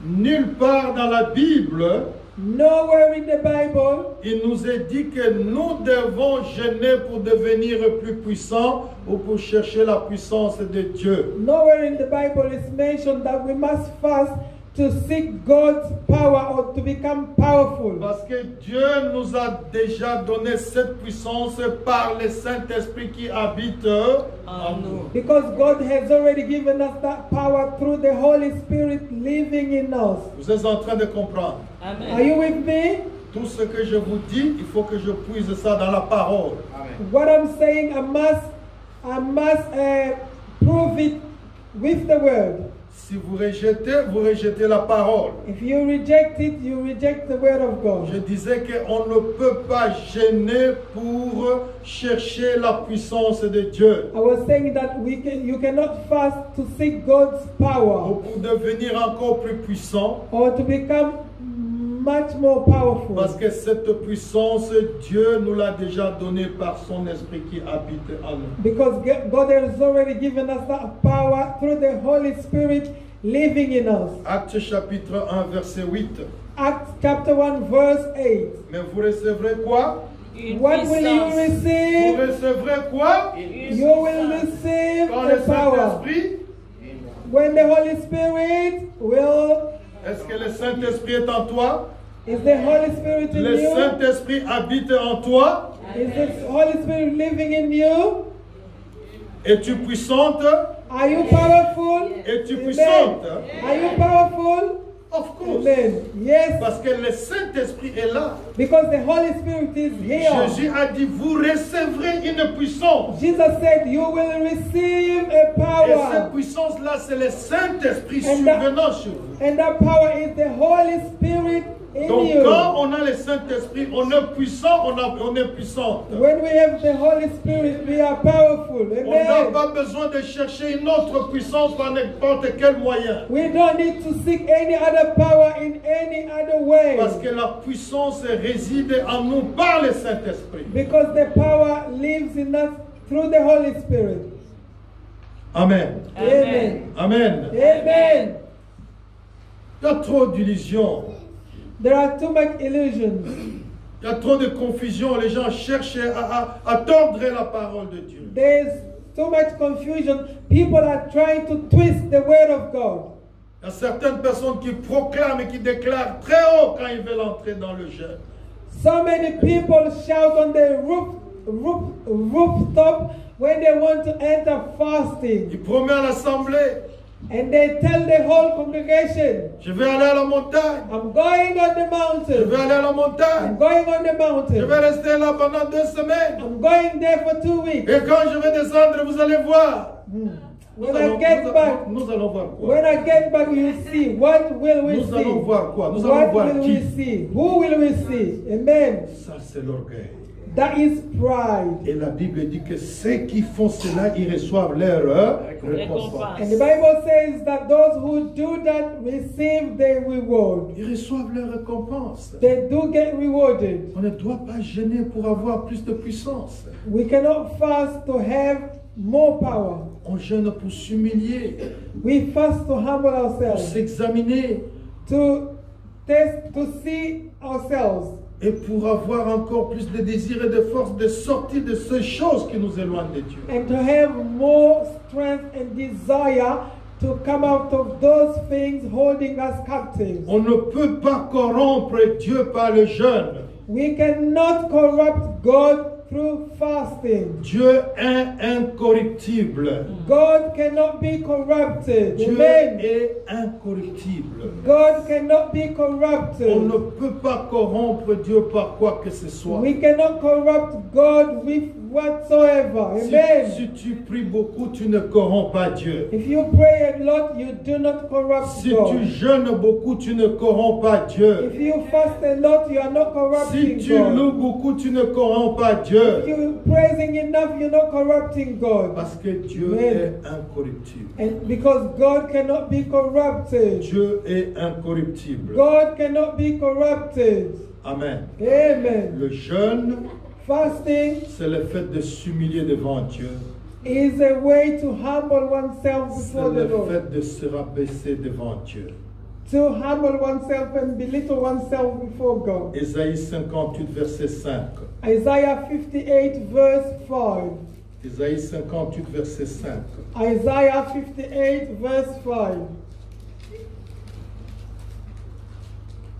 nulle part dans la Bible, nowhere in the Bible il nous est dit que nous devons jeûner pour devenir plus puissants ou pour chercher la puissance de Dieu. Nowhere in the Bible is mentioned that we must fast to seek God's power or to become powerful. Parce que Dieu nous a déjà donné cette puissance par le Saint-Esprit qui habite en nous. Because God has already given us that power through the Holy Spirit living in us. Vous êtes en train de comprendre? Are you with me? Tout ce que je vous dis, il faut que je puise ça dans la parole. What I'm saying, I must prove it with the word. Si vous rejetez la parole. If you reject it, you reject the word of Je God. disais qu'on ne peut pas jeûner pour chercher la puissance de Dieu. I was saying that you cannot fast to seek God's Ou power pour devenir encore plus puissant. or to become much more powerful. Parce que cette puissance, Dieu nous l'a déjà donnée par son esprit qui habite en nous. Because God has already given us that power through the Holy Spirit living in us. Actes chapitre 1, verset 8. Acts chapter 1 verse 8. Mais vous recevrez quoi? What will you Vous receive? recevrez quoi? You will receive Quand le the power. Saint-Esprit, When the Holy Spirit will, est-ce que le Saint-Esprit est en toi? is the Holy Spirit in Le you? Saint-Esprit habite en toi? Is the Holy Spirit living in you? Es-tu puissante? Are you powerful? Es-tu Amen. puissante? Are you powerful? Of course. Amen. Yes, Parce que le Saint-Esprit est là. because the Holy Spirit is here. Jésus a dit, vous recevrez une puissance. Jesus said, you will receive a Et cette power. puissance-là, c'est le Saint-Esprit And that- survenant sur vous. And that power is the Holy Spirit in Donc you. quand on a le Saint-Esprit, on est puissant, on est puissante. When we have the Holy Spirit, we are powerful. On n'a Amen. pas besoin de chercher une autre puissance par n'importe quel moyen. We don't need to seek any other power in any other way. Parce que la puissance réside en nous par le Saint-Esprit. Because the power lives in us through the Holy Spirit. Amen. Amen. Amen. Amen. Il y a trop d'illusions. There are too much illusions. Il y a trop de confusion. Les gens cherchent à tordre la parole de Dieu. There's too much confusion. People are trying to twist the word of God. Il y a certaines personnes qui proclament et qui déclarent très haut quand ils veulent entrer dans le jeûne. So many people shout on the rooftop when they want to enter fasting. Il promet à l'assemblée, And they tell the whole congregation, je vais aller à la montagne. I'm going on the Je mountain. vais aller à la montagne. I'm going on the Je mountain. vais rester là pendant 2 semaines. I'm going there for 2 weeks. Et quand je vais descendre, vous allez voir. When I get back, Nous allons voir quoi? when I get back, you see. What will we Nous allons see? voir quoi? Nous allons What voir will qui? we see? Who will we see? Amen. Ça, c'est l'orgueil. That is pride. Et la Bible dit que ceux qui font cela, ils reçoivent leur récompense. And the Bible says that those who do that receive their reward. Ils reçoivent leur récompense. They do get rewarded. On ne doit pas gêner pour avoir plus de puissance. We cannot fast to have more power. On gêne pour s'humilier, We fast to humble pour ourselves, s'examiner to test, to see ourselves, et pour avoir encore plus de désir et de force de sortir de ces choses qui nous éloignent de Dieu. and to have more strength and desire to come out of those things holding us captive. On ne peut pas corrompre Dieu par le jeûne. We cannot corrupt God through fasting. Dieu est incorruptible. God cannot be corrupted. Dieu Amen. est incorruptible. God cannot be On corrupted. ne peut pas corrompre Dieu par quoi que ce soit. We cannot corrupt God with whatsoever. Amen. Si tu pries beaucoup, tu ne corromps pas Dieu. If you pray a lot, you do not corrupt Si tu God. jeûnes beaucoup, tu ne corromps pas Dieu. If you fast a lot, you are not Si corrupting tu God. loues beaucoup, tu ne corromps pas If Dieu. you're praising enough, you're not corrupting God. Parce que Dieu Amen. est incorruptible. And because God cannot be corrupted. Dieu est incorruptible. God cannot be corrupted. Amen. Amen. Le jeûne, Fasting c'est le fait de s'humilier devant Dieu. is a way to humble oneself C'est before the le Lord. fait de se rabaisser devant Dieu. To humble oneself and belittle oneself before God. Ésaïe 58, verset 5. Isaiah 58 verse 5. Ésaïe 58, verset 5. Isaiah 58 verse 5.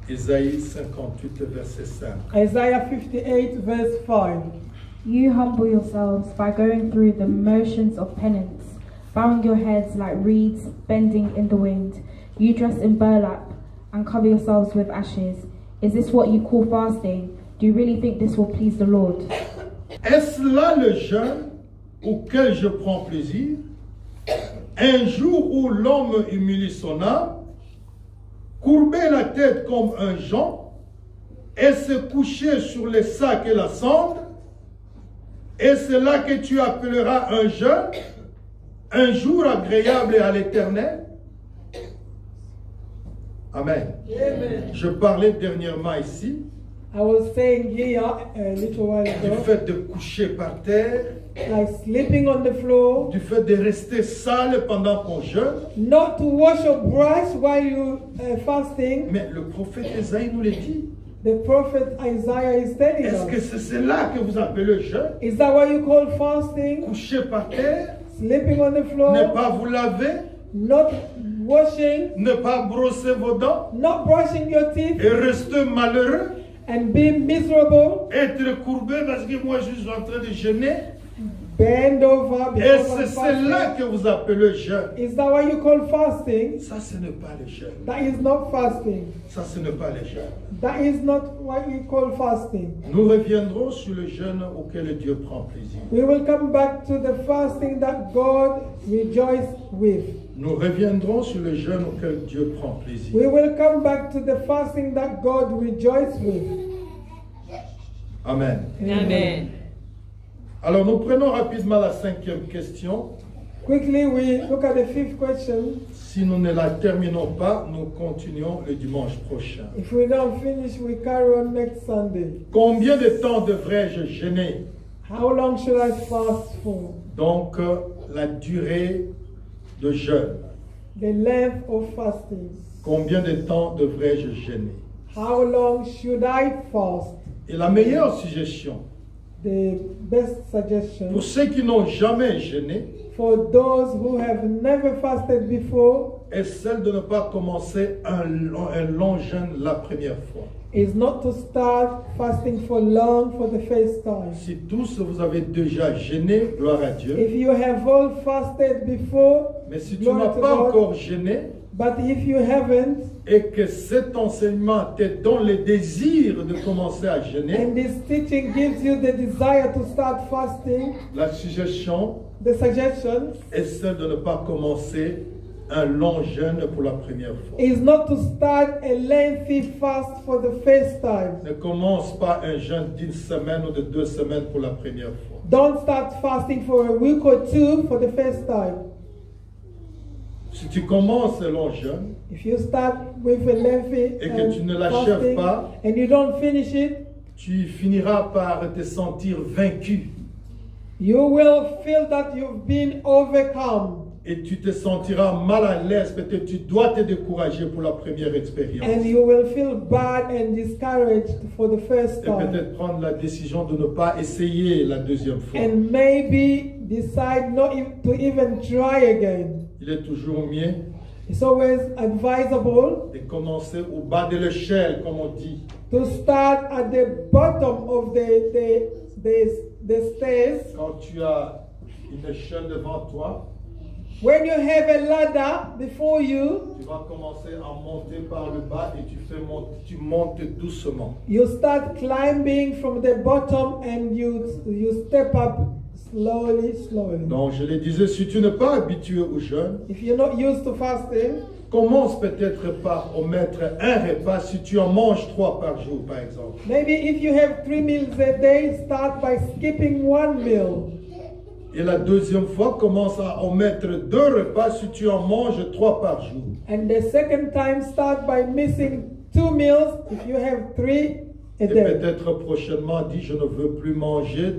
Ésaïe 58, verset 5. Isaiah 58 verse 5. You humble yourselves by going through the motions of penance, bowing your heads like reeds bending in the wind. You dress in burlap and cover yourselves with ashes. Is this what you call fasting? Do you really think this will please the Lord? Est-ce là le jeûne auquel je prends plaisir? Un jour où l'homme humilie son âme, courber la tête comme un jonc, et se coucher sur les sacs et la cendre, et c'est là que tu appelleras un jeûne, un jour agréable à l'Éternel. Amen. Amen. Je parlais dernièrement ici I was saying here a little while du ago, fait de coucher par terre, like sleeping on the floor, du fait de rester sale pendant qu'on jeûne. not to wash or brush while you fasting. Mais le prophète Ésaïe nous le dit. The prophet Isaiah is telling Est-ce que us. c'est cela que vous appelez jeûne? Is that what you call fasting? Coucher par terre, Sleeping on the ne floor, pas vous laver, not washing, ne pas brosser vos dents not brushing your teeth, et rester malheureux, and be miserable, être courbé parce que moi je suis en train de jeûner. bend over Et because c'est of cela fasting. que vous appelez jeûne. Is that what you call fasting? Ça, ce n'est pas le jeûne. That is not fasting. Ça, ce n'est pas le jeûne. That is not what we call fasting. Nous reviendrons sur le jeûne auquel Dieu prend plaisir. We will come back to the fasting that God rejoiced with. Nous reviendrons sur le jeûne auquel Dieu prend plaisir. We will come back to the fasting that God rejoiced with. Amen. Amen. Alors nous prenons rapidement la 5e question. Quickly, we look at the 5th question. Si nous ne la terminons pas, nous continuons le dimanche prochain. If we don't finish, we carry on next Sunday. Combien de temps devrais-je jeûner? How long should I fast for? Donc, la durée de jeûne. The length of fasting. Combien de temps devrais-je jeûner? How long should I fast? Et la meilleure suggestion, the best suggestion Pour ceux qui n'ont jamais jeûné, for those who have never fasted before est celle de ne pas commencer un long jeûne la première fois. is not to start fasting for long for the first time. Si tous vous avez déjà jeûné, gloire à Dieu. If you have all fasted before, Mais si tu glory n'as to pas God. encore jeûné But if you haven't, et que cet enseignement te donne le désir de commencer à jeûner, and this teaching gives you the desire to start fasting, la suggestion the suggestion est celle de ne pas commencer un long jeûne pour la première fois. is not to start a lengthy fast for the first time. Ne commence pas un jeûne d'une semaine ou de 2 semaines pour la première fois. Don't start fasting for a week or two for the first time. Si tu commences un long jeûne If you start with a lengthy et que tu ne l'achèves fasting pas, and you don't finish it, tu finiras par te sentir vaincu you will feel that you've been overcome. et tu te sentiras mal à l'aise. Peut-être tu dois te décourager pour la première expérience And you will feel bad and discouraged for the first et time. peut-être prendre la décision de ne pas essayer la deuxième fois. And maybe decide not to even try again. Il est toujours mieux It's always advisable de commencer au bas de l'échelle, comme on dit. to start at the bottom of the stairs. Quand tu as une échelle devant toi, When you have a ladder before you, tu vas commencer à monter par le bas et tu montes doucement. you start climbing from the bottom and you step up slowly. Donc, je le disais, si tu n'es pas habitué au jeûne, If you're not used to fasting, commence peut-être par omettre un repas si tu en manges 3 par jour, par exemple. maybe if you have 3 meals a day, start by skipping 1 meal. Et la deuxième fois, commence à omettre 2 repas si tu en manges 3 par jour. And the second time, start by missing 2 meals if you have 3 a Et day. peut-être prochainement, dis, je ne veux plus manger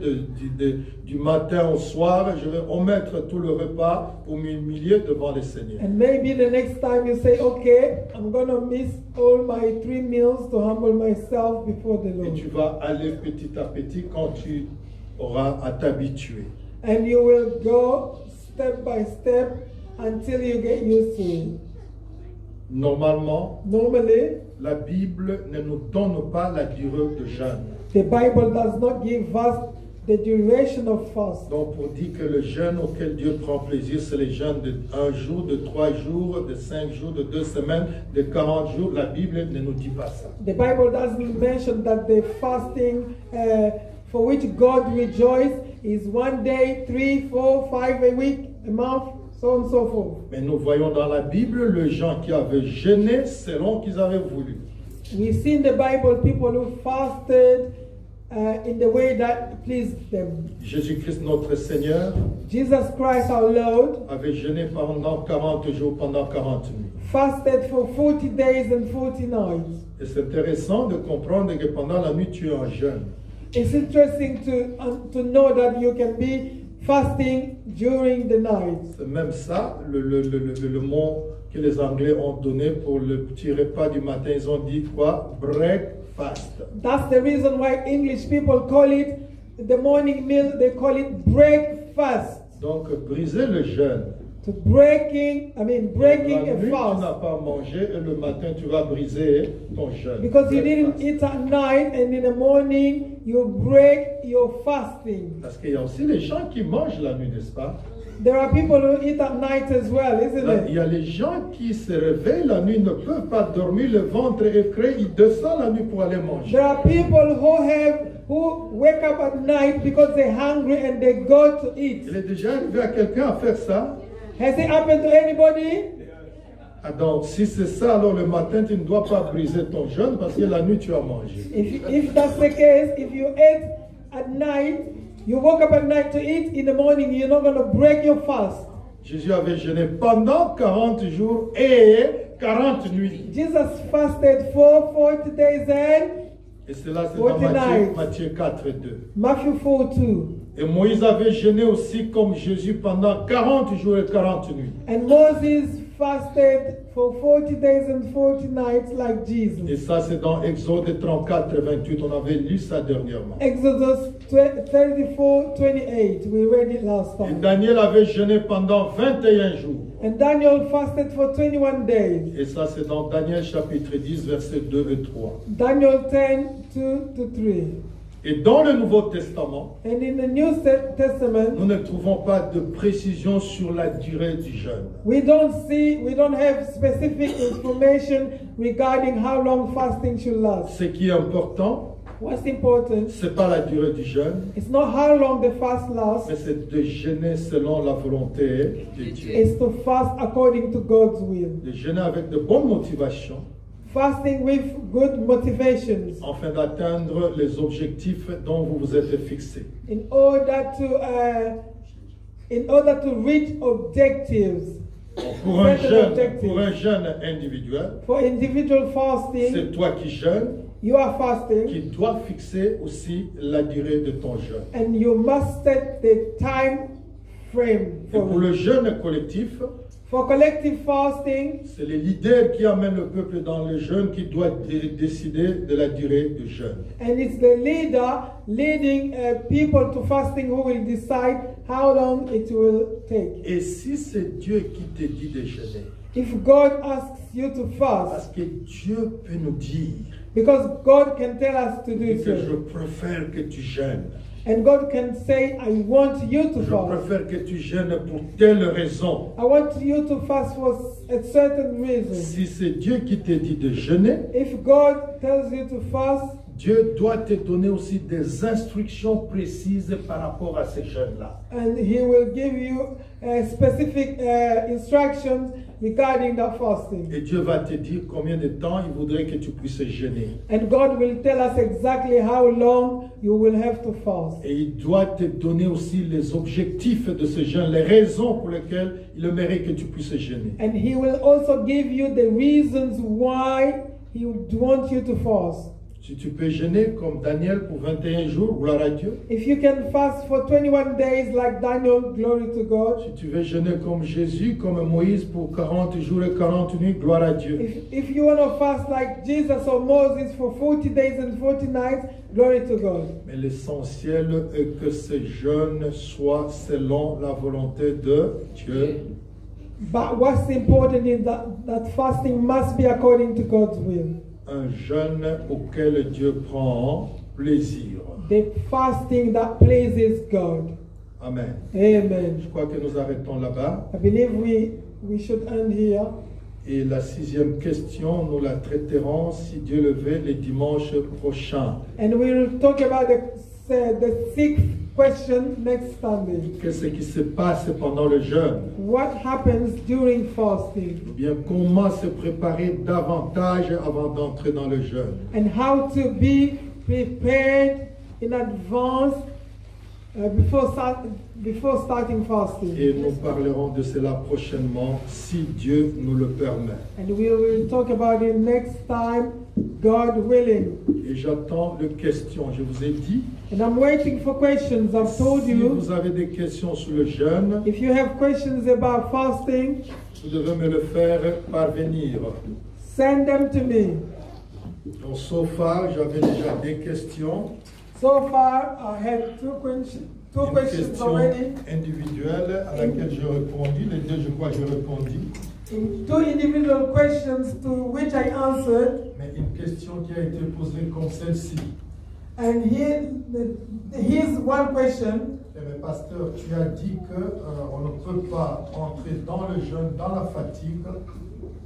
du matin au soir, je vais omettre tout le repas pour m'humilier devant le Seigneur. And maybe the next time you say, okay, I'm going to miss all my 3 meals to humble myself before the Et Lord. tu vas aller petit à petit quand tu auras à t'habituer. And you will go step by step until you get used to it. Normalement, Normally, la Bible ne nous donne pas la durée de jeûne. the Bible does not give us the duration of fast. Donc pour dire que le jeûne auquel Dieu prend plaisir, c'est le jeûne de 1 jour, de 3 jours, de 5 jours, de 2 semaines, de 40 jours. La Bible ne nous dit pas ça. The Bible doesn't mention that the fasting for which God rejoices is 1 day, 3, 4, 5 a week, a month, so on and so forth. Mais nous voyons dans la Bible les gens qui avaient jeûné selon qu'ils avaient voulu. We see in the Bible people who fasted in the way that pleased them. Jésus-Christ, notre Seigneur, Jesus Christ our Lord avait jeûné pendant 40 jours, pendant 40 nuits. fasted for 40 days and 40 nights. Et c'est intéressant de comprendre que pendant la nuit, tu es en jeûne. It's interesting to know that you can be fasting during the night. C'est même ça, le mot que les Anglais ont donné pour le petit repas du matin. Ils ont dit quoi? Breakfast. That's the reason why English people call it the morning meal, they call it breakfast. Donc, briser le jeûne. To breaking La nuit, a tu fast. n'as pas mangé et le matin, tu vas briser ton jeûne. Because you didn't Breakfast. eat at night and in the morning you break your fasting. Parce qu'il y a aussi les gens qui mangent la nuit, n'est-ce pas? There are people who eat at night as well, isn't Là, il y it? a les gens qui se réveillent la nuit, ne peuvent pas dormir, le ventre est creux, ils descendent la nuit pour aller manger. There are people who wake up at night because they're hungry and they go to eat. Il est déjà arrivé à quelqu'un à faire ça? Has it happened to anybody? Ah, donc, si c'est ça, alors le matin, tu ne dois pas briser ton jeûne parce que la nuit, tu as mangé. If that's the case, if you ate at night, you woke up at night to eat, in the morning you're not going to break your fast. Jésus avait jeûné pendant 40 jours et 40 nuits. Jesus fasted for 40 days and Et cela, c'est dans 40 nights. Matthieu 4, 2. Matthew 4:2. Et Moïse avait jeûné aussi comme Jésus pendant 40 jours et 40 nuits. And Moses fasted for 40 days and 40 nights like Et Jesus. ça, c'est dans Exode 34 et 28. On avait lu ça dernièrement. Exodus 34:28. We read it last Et time. Daniel avait jeûné pendant 21 jours. And Daniel fasted for 21 days. Et ça, c'est dans Daniel chapitre 10, versets 2 et 3. Daniel 10:2-3. Et dans le Nouveau Testament, And in the New Testament, nous ne trouvons pas de précision sur la durée du jeûne. we don't have specific information regarding how long fasting should last. Ce qui est important, What's important, c'est pas la durée du jeûne, it's not how long the fast lasts, mais c'est de jeûner selon la volonté de Dieu. it's to fast according to God's will. De jeûner avec de bonnes motivations, Fasting with good motivations afin d'atteindre les objectifs dont vous vous êtes fixés. in order to reach objectives. Pour un jeûne individuel, For individual fasting, c'est toi qui jeûnes, you are fasting qui dois fixer aussi la durée de ton jeûne. and you must set the time frame Et pour for le it. jeûne collectif, For collective fasting, c'est les leaders qui amènent le peuple dans le jeûne qui doit décider de la durée du jeûne. and it's the leader leading people to fasting who will decide how long it will take. Et si c'est Dieu qui te dit de jeûner, If God asks you to parce fast, que Dieu peut nous dire because God can tell us to do que je so, préfère que tu jeûnes. and God can say, I want you to Je fast. préfère que tu jeûnes pour telle raison. I want you to fast for a certain reason. Si c'est Dieu qui te dit de jeûner, If God tells you to fast, Dieu doit te donner aussi des instructions précises par rapport à ces jeûnes-là. and He will give you specific instructions regarding that fasting. Et Dieu va te dire combien de temps il voudrait que tu puisses jeûner. And God will tell us exactly how long you will have to fast. Et il doit te donner aussi les objectifs de ce jeûne, les raisons pour lesquelles il aimerait que tu puisses jeûner. And He will also give you the reasons why He would want you to fast. Si tu peux jeûner comme Daniel pour 21 jours, gloire à Dieu. If you can fast for 21 days like Daniel, glory to God. Si tu veux jeûner comme Jésus, comme Moïse pour 40 jours et 40 nuits, gloire à Dieu. If you want to fast like Jesus or Moses for 40 days and 40 nights, glory to God. Mais l'essentiel est que ce jeûne soit selon la volonté de Dieu. But what's important is that fasting must be according to God's will. Un jeûne auquel Dieu prend plaisir. The fasting that pleases God. Amen. Amen. Je crois que nous arrêtons là-bas. I believe we should end here. Et la 6e question, nous la traiterons, si Dieu le veut, le dimanche prochain. And we will talk about the sixth question next Sunday. Qu'est-ce qui se passe pendant le jeûne? What happens during fasting? Ou bien comment se préparer davantage avant d'entrer dans le jeûne? And how to be prepared in advance before starting fasting. Et nous parlerons de cela prochainement, si Dieu nous le permet. And we will talk about it next time, God willing. Et j'attends les questions. Je vous ai dit, And I'm waiting for questions. I've told si you, vous avez des questions sur le jeûne, if you have questions about fasting, vous devez me le faire parvenir. send them to me. Donc, so far, j'avais déjà des questions. So far, I had two questions Une question already. individuelle à laquelle j'ai répondu. Les deux, je crois, j'ai répondu. Two individual questions to which I answered. Mais une question qui a été posée comme celle-ci. And here's one question. Mais pasteur, tu as dit qu'on ne peut pas entrer dans le jeûne, dans la fatigue,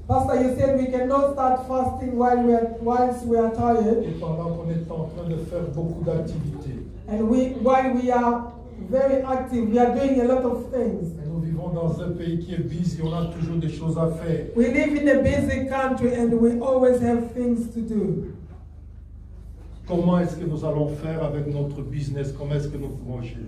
Pastor, you said we cannot start fasting whilst we are tired, et pendant qu'on est en train de faire beaucoup d'activités. and while we are very active, we are doing a lot of things. Et nous vivons dans un pays qui est busy, on a toujours des choses à faire. We live in a busy country and we always have things to do. Comment est-ce que nous allons faire avec notre business? Comment est-ce que nous pouvons gérer?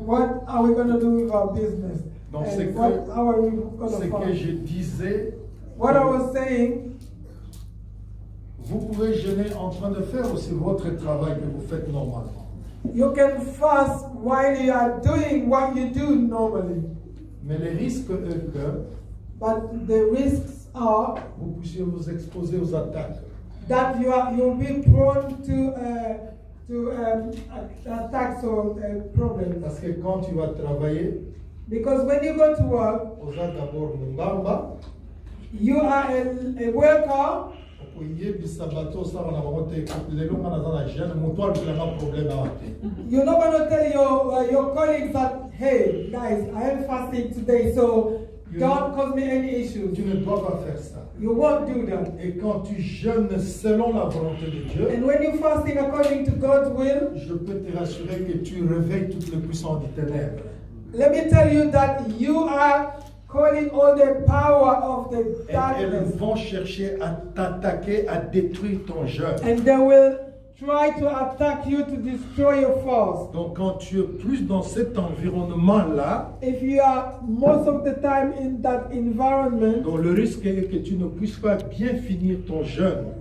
What are we going to do with our business? Donc, And how are we going ce to que fast? je disais, What I was saying, vous pouvez jeûner en train de faire aussi votre travail que vous faites normalement. you can fast while you are doing what you do normally. Mais le risque est que but the risks are vous puissiez vous exposer aux attaques. that you'll be prone to attacks or problems. Parce que quand tu vas travailler, Because when you go to work, vous êtes d'abord Mungamba, you are a worker. You're not going to tell your colleagues that, hey, guys, I am fasting today, so don't cause me any issues. Tu ne dois pas faire ça. You won't do that. Et quand tu jeûnes selon la volonté de Dieu, And when you're fasting according to God's will, je peux te rassurer que tu réveilles toutes les puissances du ténèbre. let me tell you that you are calling all the power of the Et elles darkness. vont chercher à t'attaquer, à détruire ton jeûne. And they will try to attack you to destroy your fast. Donc quand tu es plus dans cet environnement-là, If you are most of the time in that environment, donc le risque est que tu ne puisses pas bien finir ton jeûne.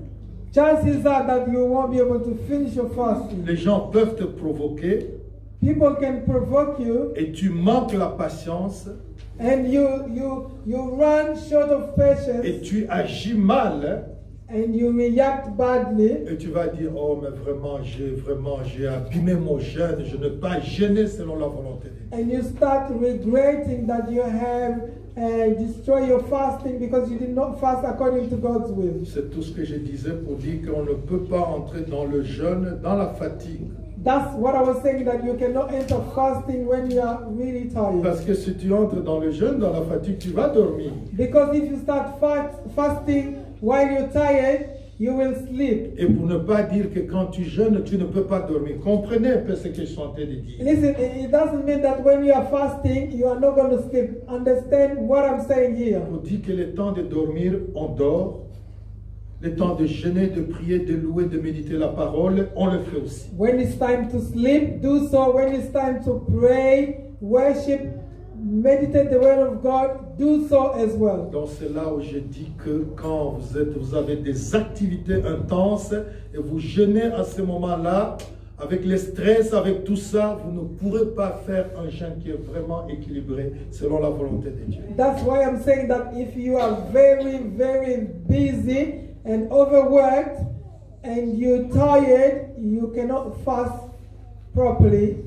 chances are that you won't be able to finish your fasting. Les gens peuvent te provoquer People can provoke you, et tu manques la patience and you run short of patience, et tu agis mal and you react badly, et tu vas dire oh mais vraiment j'ai abîmé mon jeûne, je n'ai pas jeûné selon la volonté de Dieu. and you start regretting that you have destroyed your fasting because you did not fast according to God's will. C'est tout ce que je disais pour dire qu'on ne peut pas entrer dans le jeûne dans la fatigue. That's what I was saying, that you cannot enter fasting when you are really tired. Parce que si tu entres dans le jeûne, dans la fatigue, tu vas dormir. Because if you start fasting while you're tired, you will sleep. Et pour ne pas dire que quand tu jeûnes, tu ne peux pas dormir. Comprenez un peu ce que je suis en train de dire. Listen, it doesn't mean that when you are fasting, you are not going to sleep. Understand what I'm saying here. On dit que le temps de dormir, on dort. Le temps de jeûner, de prier, de louer, de méditer la parole, on le fait aussi. When it's time to sleep, do so. When it's time to pray, worship, meditate the word of God, do so as well. Donc c'est là où je dis que quand vous avez des activités intenses et vous jeûnez à ce moment-là, avec le stress, avec tout ça, vous ne pourrez pas faire un jeûne qui est vraiment équilibré selon la volonté de Dieu. That's why I'm saying that if you are very, very busy and overworked and you're tired, you cannot fast properly.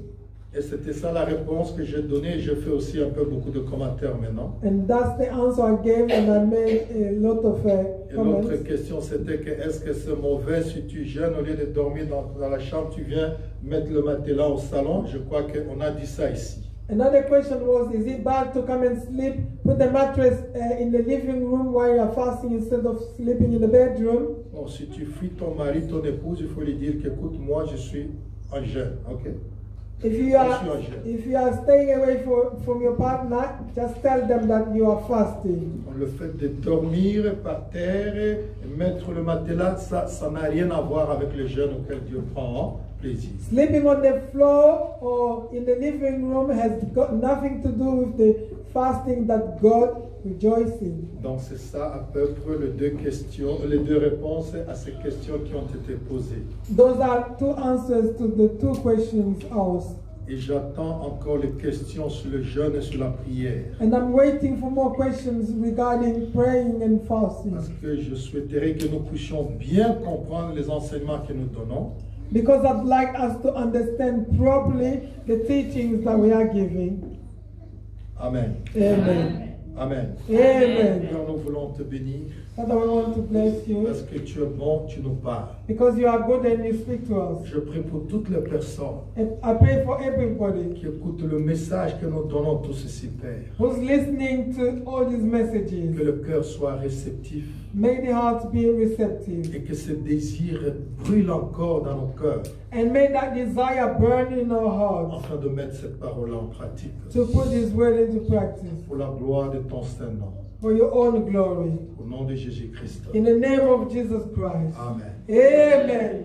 Et c'était ça la réponse que j'ai donnée. Je fais aussi un peu beaucoup de commentaires maintenant. And that's the answer I gave, and I made a lot of Et l'autre comments. question c'était que est-ce que c'est mauvais si tu jeûnes au lieu de dormir dans la chambre, tu viens mettre le matelas au salon? Je crois qu'on a dit ça ici. Another question was, is it bad to come and sleep, put the mattress in the living room while you are fasting instead of sleeping in the bedroom? Bon, si tu fuis ton mari, ton épouse, il faut lui dire qu'écoute, moi je suis en jeûne, ok? If you are staying away from your partner, just tell them that you are fasting. Le fait de dormir par terre et mettre le matelas, ça n'a rien à voir avec le jeûne auquel Dieu prend plaisir. Sleeping on the floor or in the living room has got nothing to do with the fasting that God rejoices in. Donc c'est ça à peu près les deux réponses à ces questions qui ont été posées. Those are two answers to the two questions asked. Et j'attends encore les questions sur le jeûne et sur la prière. And I'm waiting for more questions regarding praying and fasting. Parce que je souhaiterais que nous puissions bien comprendre les enseignements que nous donnons. Because I'd like us to understand properly the teachings that we are giving. Amen. Amen. Amen. Amen. Père, nous voulons te bénir Father, we want to bless you parce que tu es bon, tu nous parles. because you are good and you speak to us. Je prie pour toutes les personnes And I pray for everybody qui écoutent le message que nous donnons tous ici, Père. who's listening to all these messages. Que le cœur soit réceptif May the heart be receptive. et que ce désir brûle encore dans nos cœurs And may that desire burn in our hearts afin de mettre cette parole en pratique to put His word into practice pour la gloire de ton Saint-Nom. for your own glory. Au nom de Jésus-Christ. In the name of Jesus Christ. Amen. Amen.